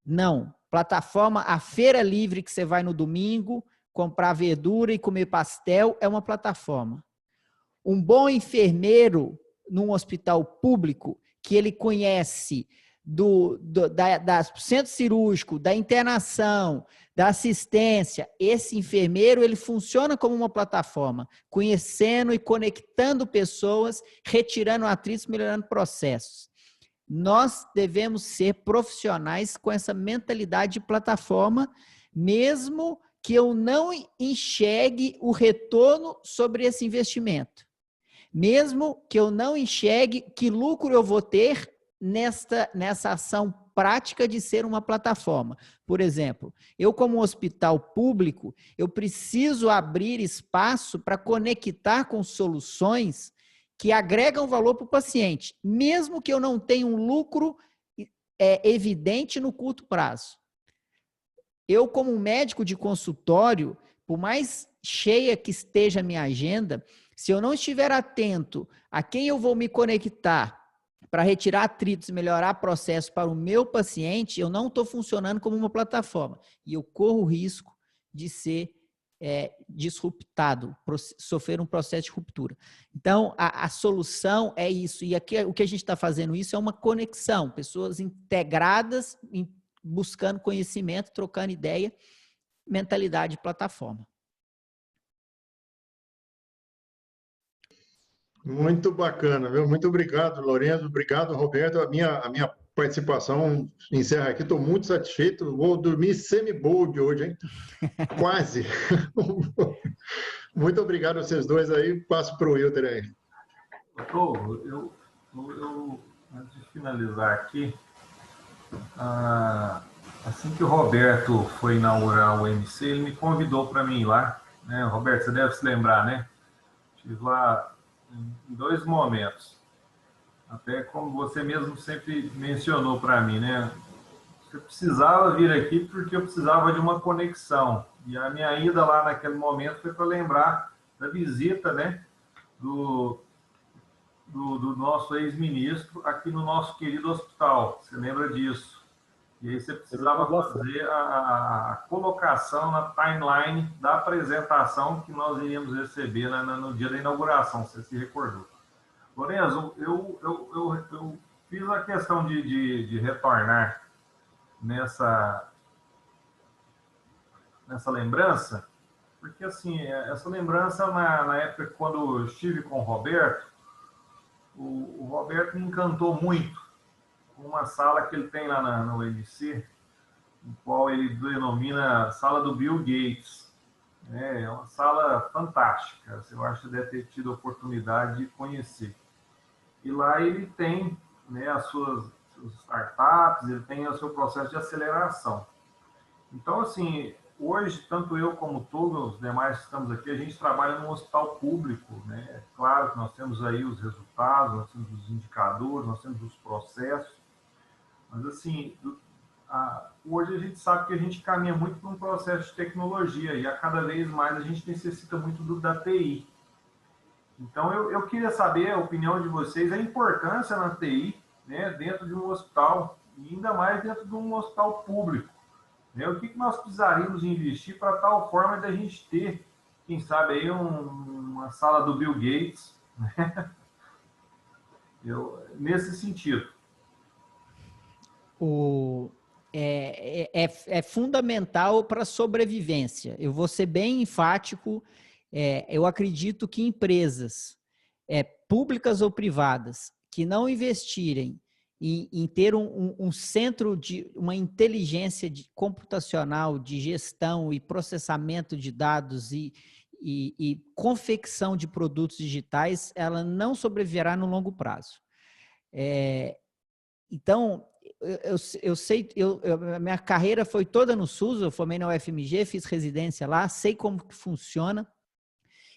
Não. Plataforma, a feira livre que você vai no domingo, comprar verdura e comer pastel, é uma plataforma. Um bom enfermeiro num hospital público, que ele conhece do centro cirúrgico, da internação, da assistência, esse enfermeiro, ele funciona como uma plataforma, conhecendo e conectando pessoas, retirando atritos, melhorando processos. Nós devemos ser profissionais com essa mentalidade de plataforma, mesmo que eu não enxergue o retorno sobre esse investimento. Mesmo que eu não enxergue que lucro eu vou ter nessa ação prática de ser uma plataforma. Por exemplo, eu como hospital público, eu preciso abrir espaço para conectar com soluções que agregam valor para o paciente, mesmo que eu não tenha um lucro evidente no curto prazo. Eu, como médico de consultório, por mais cheia que esteja a minha agenda, se eu não estiver atento a quem eu vou me conectar para retirar atritos e melhorar processo para o meu paciente, eu não estou funcionando como uma plataforma. E eu corro o risco de ser disruptado, sofrer um processo de ruptura. Então, a solução é isso. E aqui o que a gente está fazendo isso é uma conexão. Pessoas integradas, buscando conhecimento, trocando ideia, mentalidade de plataforma. Muito bacana, viu? Muito obrigado, Lorenzo. Obrigado, Roberto. A minha participação encerra aqui. Estou muito satisfeito. Vou dormir semi-bold hoje, hein? Quase. Muito obrigado a vocês dois aí. Passo para o Wilter aí. Doutor, antes de finalizar aqui, assim que o Roberto foi inaugurar o MC, ele me convidou para mim ir lá. Né? Roberto, você deve se lembrar, né? Estive lá em 2 momentos. Até como você mesmo sempre mencionou para mim, né? Você precisava vir aqui porque eu precisava de uma conexão. E a minha ida lá naquele momento foi para lembrar da visita, né? Do nosso ex-ministro aqui no nosso querido hospital. Você lembra disso? E aí você precisava fazer a colocação na timeline da apresentação que nós iríamos receber no dia da inauguração, você se recordou. Lorenzo, eu fiz a questão de retornar nessa lembrança, porque assim, essa lembrança na época quando eu estive com o Roberto, o Roberto me encantou muito com uma sala que ele tem lá no UMC, no qual ele denomina Sala do Bill Gates. É uma sala fantástica, eu acho que deve ter tido a oportunidade de conhecer. E lá ele tem, né, as suas startups, ele tem o seu processo de aceleração. Então, assim, hoje, tanto eu como todos os demais que estamos aqui, a gente trabalha num hospital público, né? É claro que nós temos aí os resultados, nós temos os indicadores, nós temos os processos, mas, assim, hoje a gente sabe que a gente caminha muito para um processo de tecnologia e a cada vez mais a gente necessita muito da TI. Então, eu queria saber a opinião de vocês, a importância na TI, né, dentro de um hospital, e ainda mais dentro de um hospital público. Né? O que nós precisaríamos investir para tal forma de a gente ter, quem sabe, aí uma sala do Bill Gates, né? Nesse sentido. É fundamental para a sobrevivência. Eu vou ser bem enfático. Eu acredito que empresas, públicas ou privadas, que não investirem em ter um centro de uma inteligência computacional de gestão e processamento de dados e confecção de produtos digitais, ela não sobreviverá no longo prazo. Então, eu sei, minha carreira foi toda no SUS, eu formei na UFMG, fiz residência lá, sei como que funciona.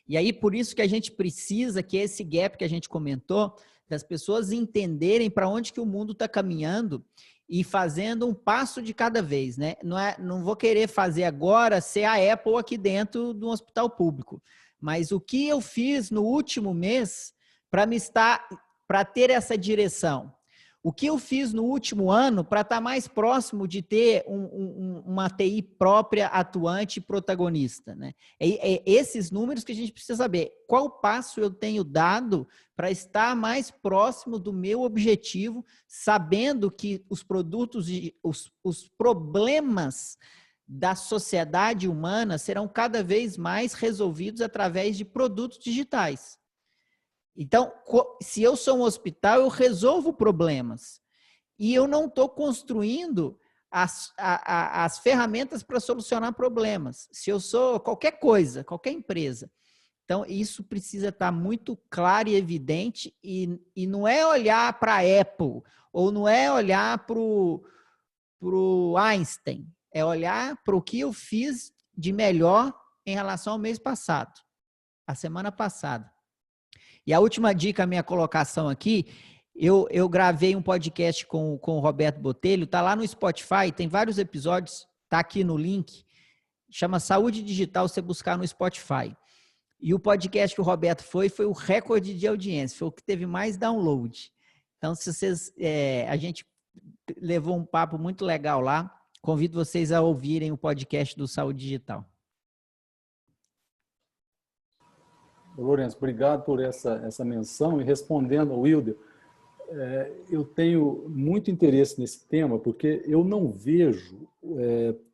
E aí, por isso que a gente precisa que esse gap que a gente comentou, das pessoas entenderem para onde que o mundo está caminhando e fazendo um passo de cada vez, né? Não vou querer fazer agora ser a Apple aqui dentro de um hospital público, mas o que eu fiz no último mês para ter essa direção? O que eu fiz no último ano para estar mais próximo de ter uma TI própria, atuante e protagonista, né? Esses números que a gente precisa saber. Qual passo eu tenho dado para estar mais próximo do meu objetivo, sabendo que os produtos, os problemas da sociedade humana serão cada vez mais resolvidos através de produtos digitais. Então, se eu sou um hospital, eu resolvo problemas. E eu não estou construindo as ferramentas para solucionar problemas. Se eu sou qualquer coisa, qualquer empresa. Então, isso precisa estar muito claro e evidente. E não é olhar para a Apple, ou não é olhar para o Einstein. É olhar para o que eu fiz de melhor em relação ao mês passado, a semana passada. E a última dica, a minha colocação aqui, eu gravei um podcast com o Roberto Botelho, está lá no Spotify, tem vários episódios, está aqui no link, chama Saúde Digital, você buscar no Spotify. E o podcast que o Roberto foi o recorde de audiência, foi o que teve mais download. Então, se vocês, a gente levou um papo muito legal lá, convido vocês a ouvirem o podcast do Saúde Digital. Lourenço, obrigado por essa menção. E respondendo ao Wilder, eu tenho muito interesse nesse tema, porque eu não vejo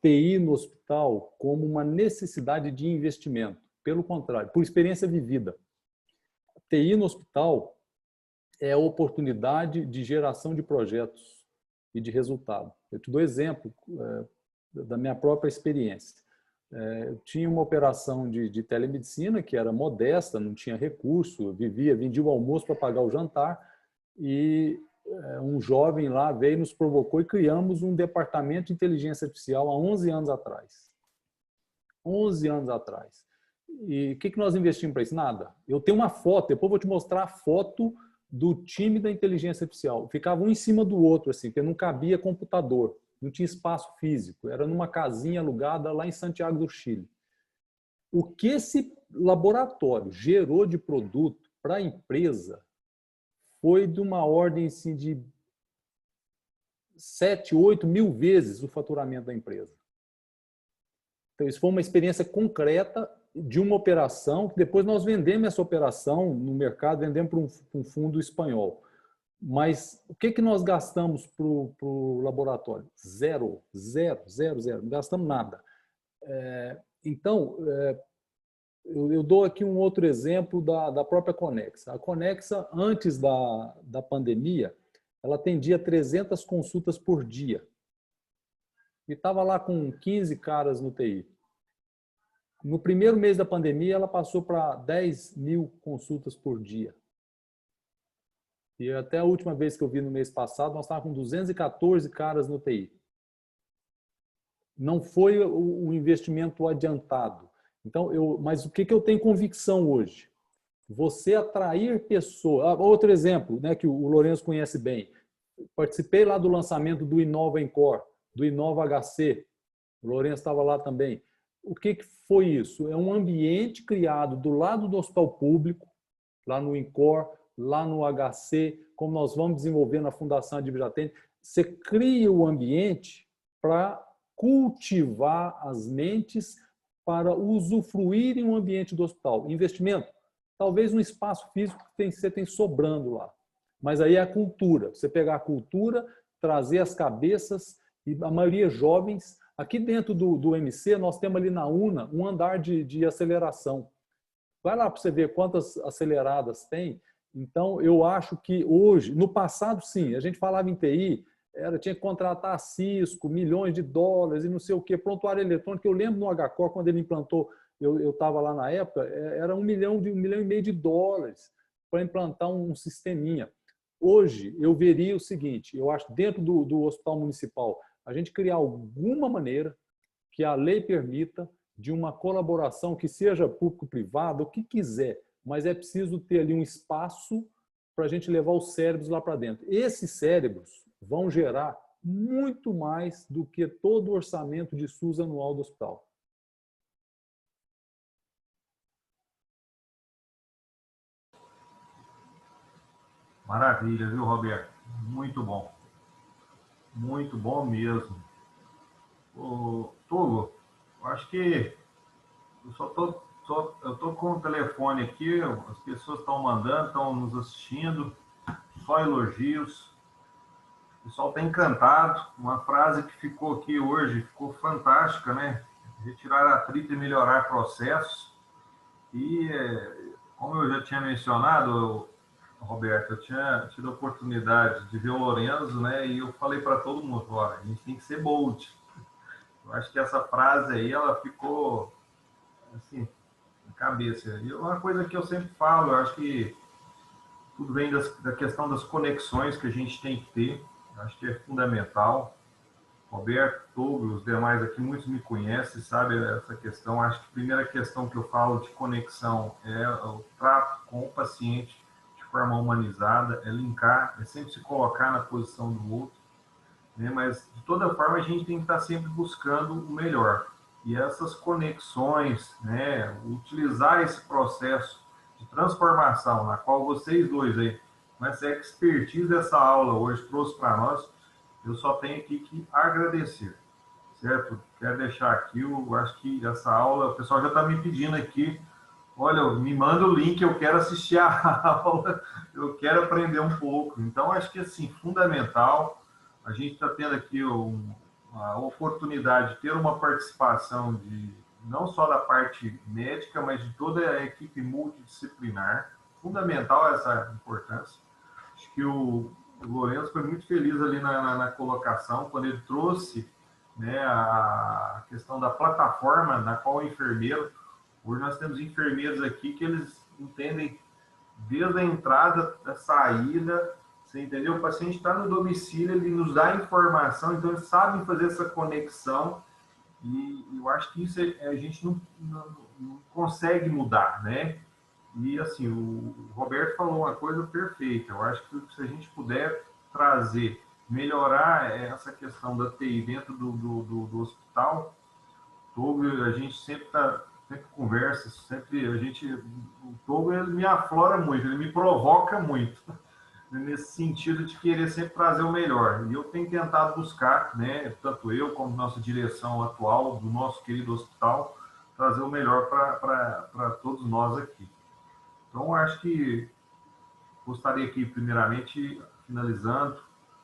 TI no hospital como uma necessidade de investimento. Pelo contrário, por experiência vivida. TI no hospital é a oportunidade de geração de projetos e de resultado. Eu te dou exemplo da minha própria experiência. Eu tinha uma operação de telemedicina que era modesta, não tinha recurso, vendia o almoço para pagar o jantar, e um jovem lá veio, nos provocou e criamos um departamento de inteligência artificial há 11 anos atrás. 11 anos atrás. E o que nós investimos para isso? Nada. Eu tenho uma foto, depois eu vou te mostrar a foto do time da inteligência artificial. Ficava um em cima do outro, assim, porque não cabia computador. Não tinha espaço físico, era numa casinha alugada lá em Santiago do Chile. O que esse laboratório gerou de produto para a empresa foi de uma ordem assim, de 7, 8 mil vezes o faturamento da empresa. Então, isso foi uma experiência concreta de uma operação, que depois nós vendemos essa operação no mercado, vendemos para um fundo espanhol. Mas o que nós gastamos para o laboratório? Zero. Não gastamos nada. Então, eu dou aqui um outro exemplo da própria Conexa. A Conexa, antes da pandemia, ela atendia 300 consultas por dia. E estava lá com 15 caras no TI. No primeiro mês da pandemia, ela passou para 10 mil consultas por dia. E até a última vez que eu vi no mês passado, nós estávamos com 214 caras no TI. não foi o investimento adiantado. Então, mas o que eu tenho convicção hoje? Você atrair pessoas... Outro exemplo, né, que o Lourenço conhece bem. Participei lá do lançamento do Inova Encore, do Inova HC. O Lourenço estava lá também. O que foi isso? É um ambiente criado do lado do hospital público, lá no Encore, lá no HC, como nós vamos desenvolver na Fundação Adibjatene. Você cria o ambiente para cultivar as mentes para usufruir em um ambiente do hospital. Investimento, talvez um espaço físico que você tem sobrando lá. Mas aí é a cultura. Você pegar a cultura, trazer as cabeças, e a maioria jovens. Aqui dentro do MC, nós temos ali na UNA um andar de aceleração. Vai lá para você ver quantas aceleradas tem. Então, eu acho que hoje, no passado, sim, a gente falava em TI, tinha que contratar a Cisco, milhões de dólares e não sei o quê. Prontuário eletrônico, eu lembro no HCOR, quando ele implantou, eu estava lá na época, era 1 milhão e meio de dólares para implantar um sisteminha. Hoje, eu veria o seguinte, eu acho, dentro do hospital municipal, a gente criar alguma maneira que a lei permita de uma colaboração que seja público-privado, o que quiser, mas é preciso ter ali um espaço para a gente levar os cérebros lá para dentro. Esses cérebros vão gerar muito mais do que todo o orçamento de SUS anual do hospital. Maravilha, viu, Roberto? Muito bom. Muito bom mesmo. Tulo, eu acho que eu tô com o telefone aqui, as pessoas estão mandando, estão nos assistindo, só elogios. O pessoal está encantado. Uma frase que ficou aqui hoje, ficou fantástica, né? Retirar atrito e melhorar processos. E, como eu já tinha mencionado, Roberto, eu tinha tido a oportunidade de ver o Lourenço, né? E eu falei para todo mundo, olha, a gente tem que ser bold. Eu acho que essa frase aí, ela ficou, assim, na cabeça. E uma coisa que eu sempre falo, eu acho que tudo vem da questão das conexões que a gente tem que ter. Eu acho que é fundamental. Roberto, Togo, os demais aqui, muitos me conhecem, sabe essa questão. Acho que a primeira questão que eu falo de conexão é o trato com o paciente de forma humanizada, é linkar, é sempre se colocar na posição do outro, né? Mas, de toda forma, a gente tem que estar sempre buscando o melhor. E essas conexões, né, utilizar esse processo de transformação, na qual vocês dois aí, com essa expertise dessa aula hoje trouxe para nós, eu só tenho aqui que agradecer, certo? Quero deixar aqui, eu acho que essa aula, o pessoal já está me pedindo aqui, olha, me manda o link, eu quero assistir a aula, eu quero aprender um pouco. Então, acho que, assim, fundamental, a gente está tendo aqui uma oportunidade de ter uma participação não só da parte médica, mas de toda a equipe multidisciplinar. Fundamental essa importância. Acho que o Lourenço foi muito feliz ali na colocação, quando ele trouxe, né, a questão da plataforma na qual o enfermeiro... Hoje nós temos enfermeiros aqui que eles entendem desde a entrada, da saída, você entendeu? O paciente está no domicílio, ele nos dá informação, então eles sabem fazer essa conexão, e eu acho que isso a gente não consegue mudar, né? E, assim, o Roberto falou uma coisa perfeita. Eu acho que se a gente puder trazer, melhorar essa questão da TI dentro do hospital, a gente sempre conversa, o Togo, ele me aflora muito, ele me provoca muito, nesse sentido de querer sempre trazer o melhor. E eu tenho tentado buscar, né, tanto eu como nossa direção atual do nosso querido hospital, trazer o melhor para todos nós aqui. Então, acho que gostaria aqui, primeiramente, finalizando,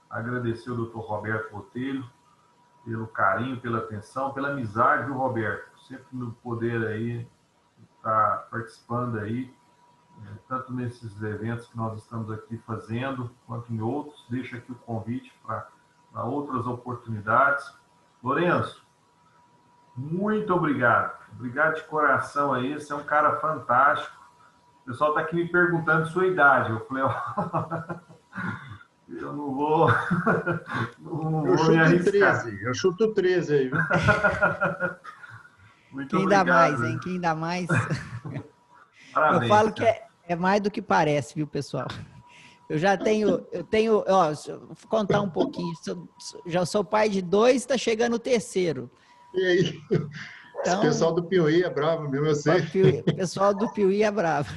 agradecer ao Dr. Roberto Botelho pelo carinho, pela atenção, pela amizade do Roberto, sempre no poder aí estar participando aí, tanto nesses eventos que nós estamos aqui fazendo, quanto em outros. Deixo aqui o convite para outras oportunidades. Lourenço, muito obrigado. Obrigado de coração aí, você é um cara fantástico. O pessoal está aqui me perguntando sua idade. Eu falei, ó, Eu não vou, não Eu vou me chuto arriscar. 13. Eu chuto 13 aí, viu? Muito Quem dá obrigado. mais, hein? Quem dá mais? Eu Parabéns, falo que cara. é mais do que parece, viu, pessoal? Eu tenho, ó, vou contar um pouquinho. Já sou pai de 2, está chegando o terceiro. E aí? Esse pessoal Então, do Piauí é bravo mesmo, eu sei. o pessoal do Piauí é bravo.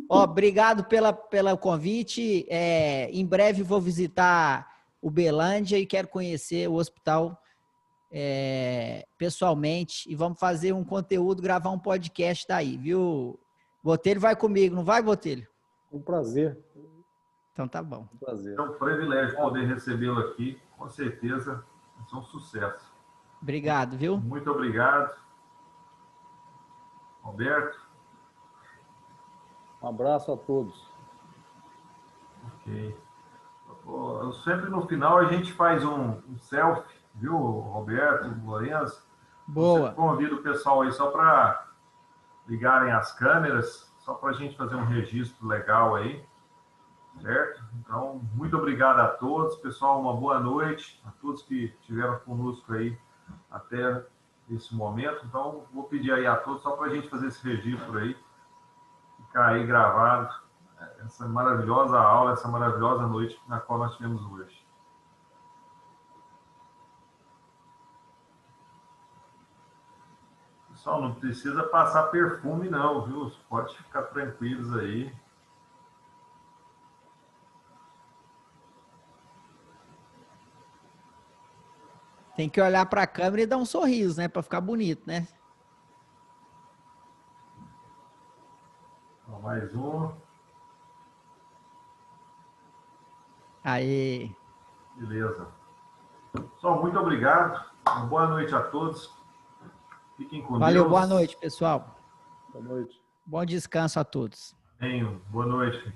Ó, obrigado pelo convite. Em breve vou visitar Uberlândia e quero conhecer o hospital pessoalmente. E vamos fazer um conteúdo, gravar um podcast daí, viu? Botelho vai comigo, não vai, Botelho? Um prazer. Então tá bom. Um prazer. É um privilégio poder recebê-lo aqui. Com certeza, vai ser um sucesso. Obrigado, viu? Muito obrigado. Roberto. Um abraço a todos. Ok. Sempre no final a gente faz um selfie, viu, Roberto, Lourenço? Boa. Você convida o pessoal aí só para ligarem as câmeras, só para a gente fazer um registro legal aí, certo? Então, muito obrigado a todos, pessoal, uma boa noite a todos que estiveram conosco aí até esse momento. Então, vou pedir aí a todos só para a gente fazer esse registro aí, ficar aí gravado, essa maravilhosa aula, essa maravilhosa noite na qual nós tivemos hoje. Pessoal, não precisa passar perfume não, viu? Pode ficar tranquilos aí. Tem que olhar para a câmera e dar um sorriso, né? Para ficar bonito, né? Então, mais um. Aí. Beleza. Pessoal, muito obrigado. Uma boa noite a todos. Fiquem com Valeu, Deus. boa noite, pessoal. Boa noite. Bom descanso a todos. Boa noite.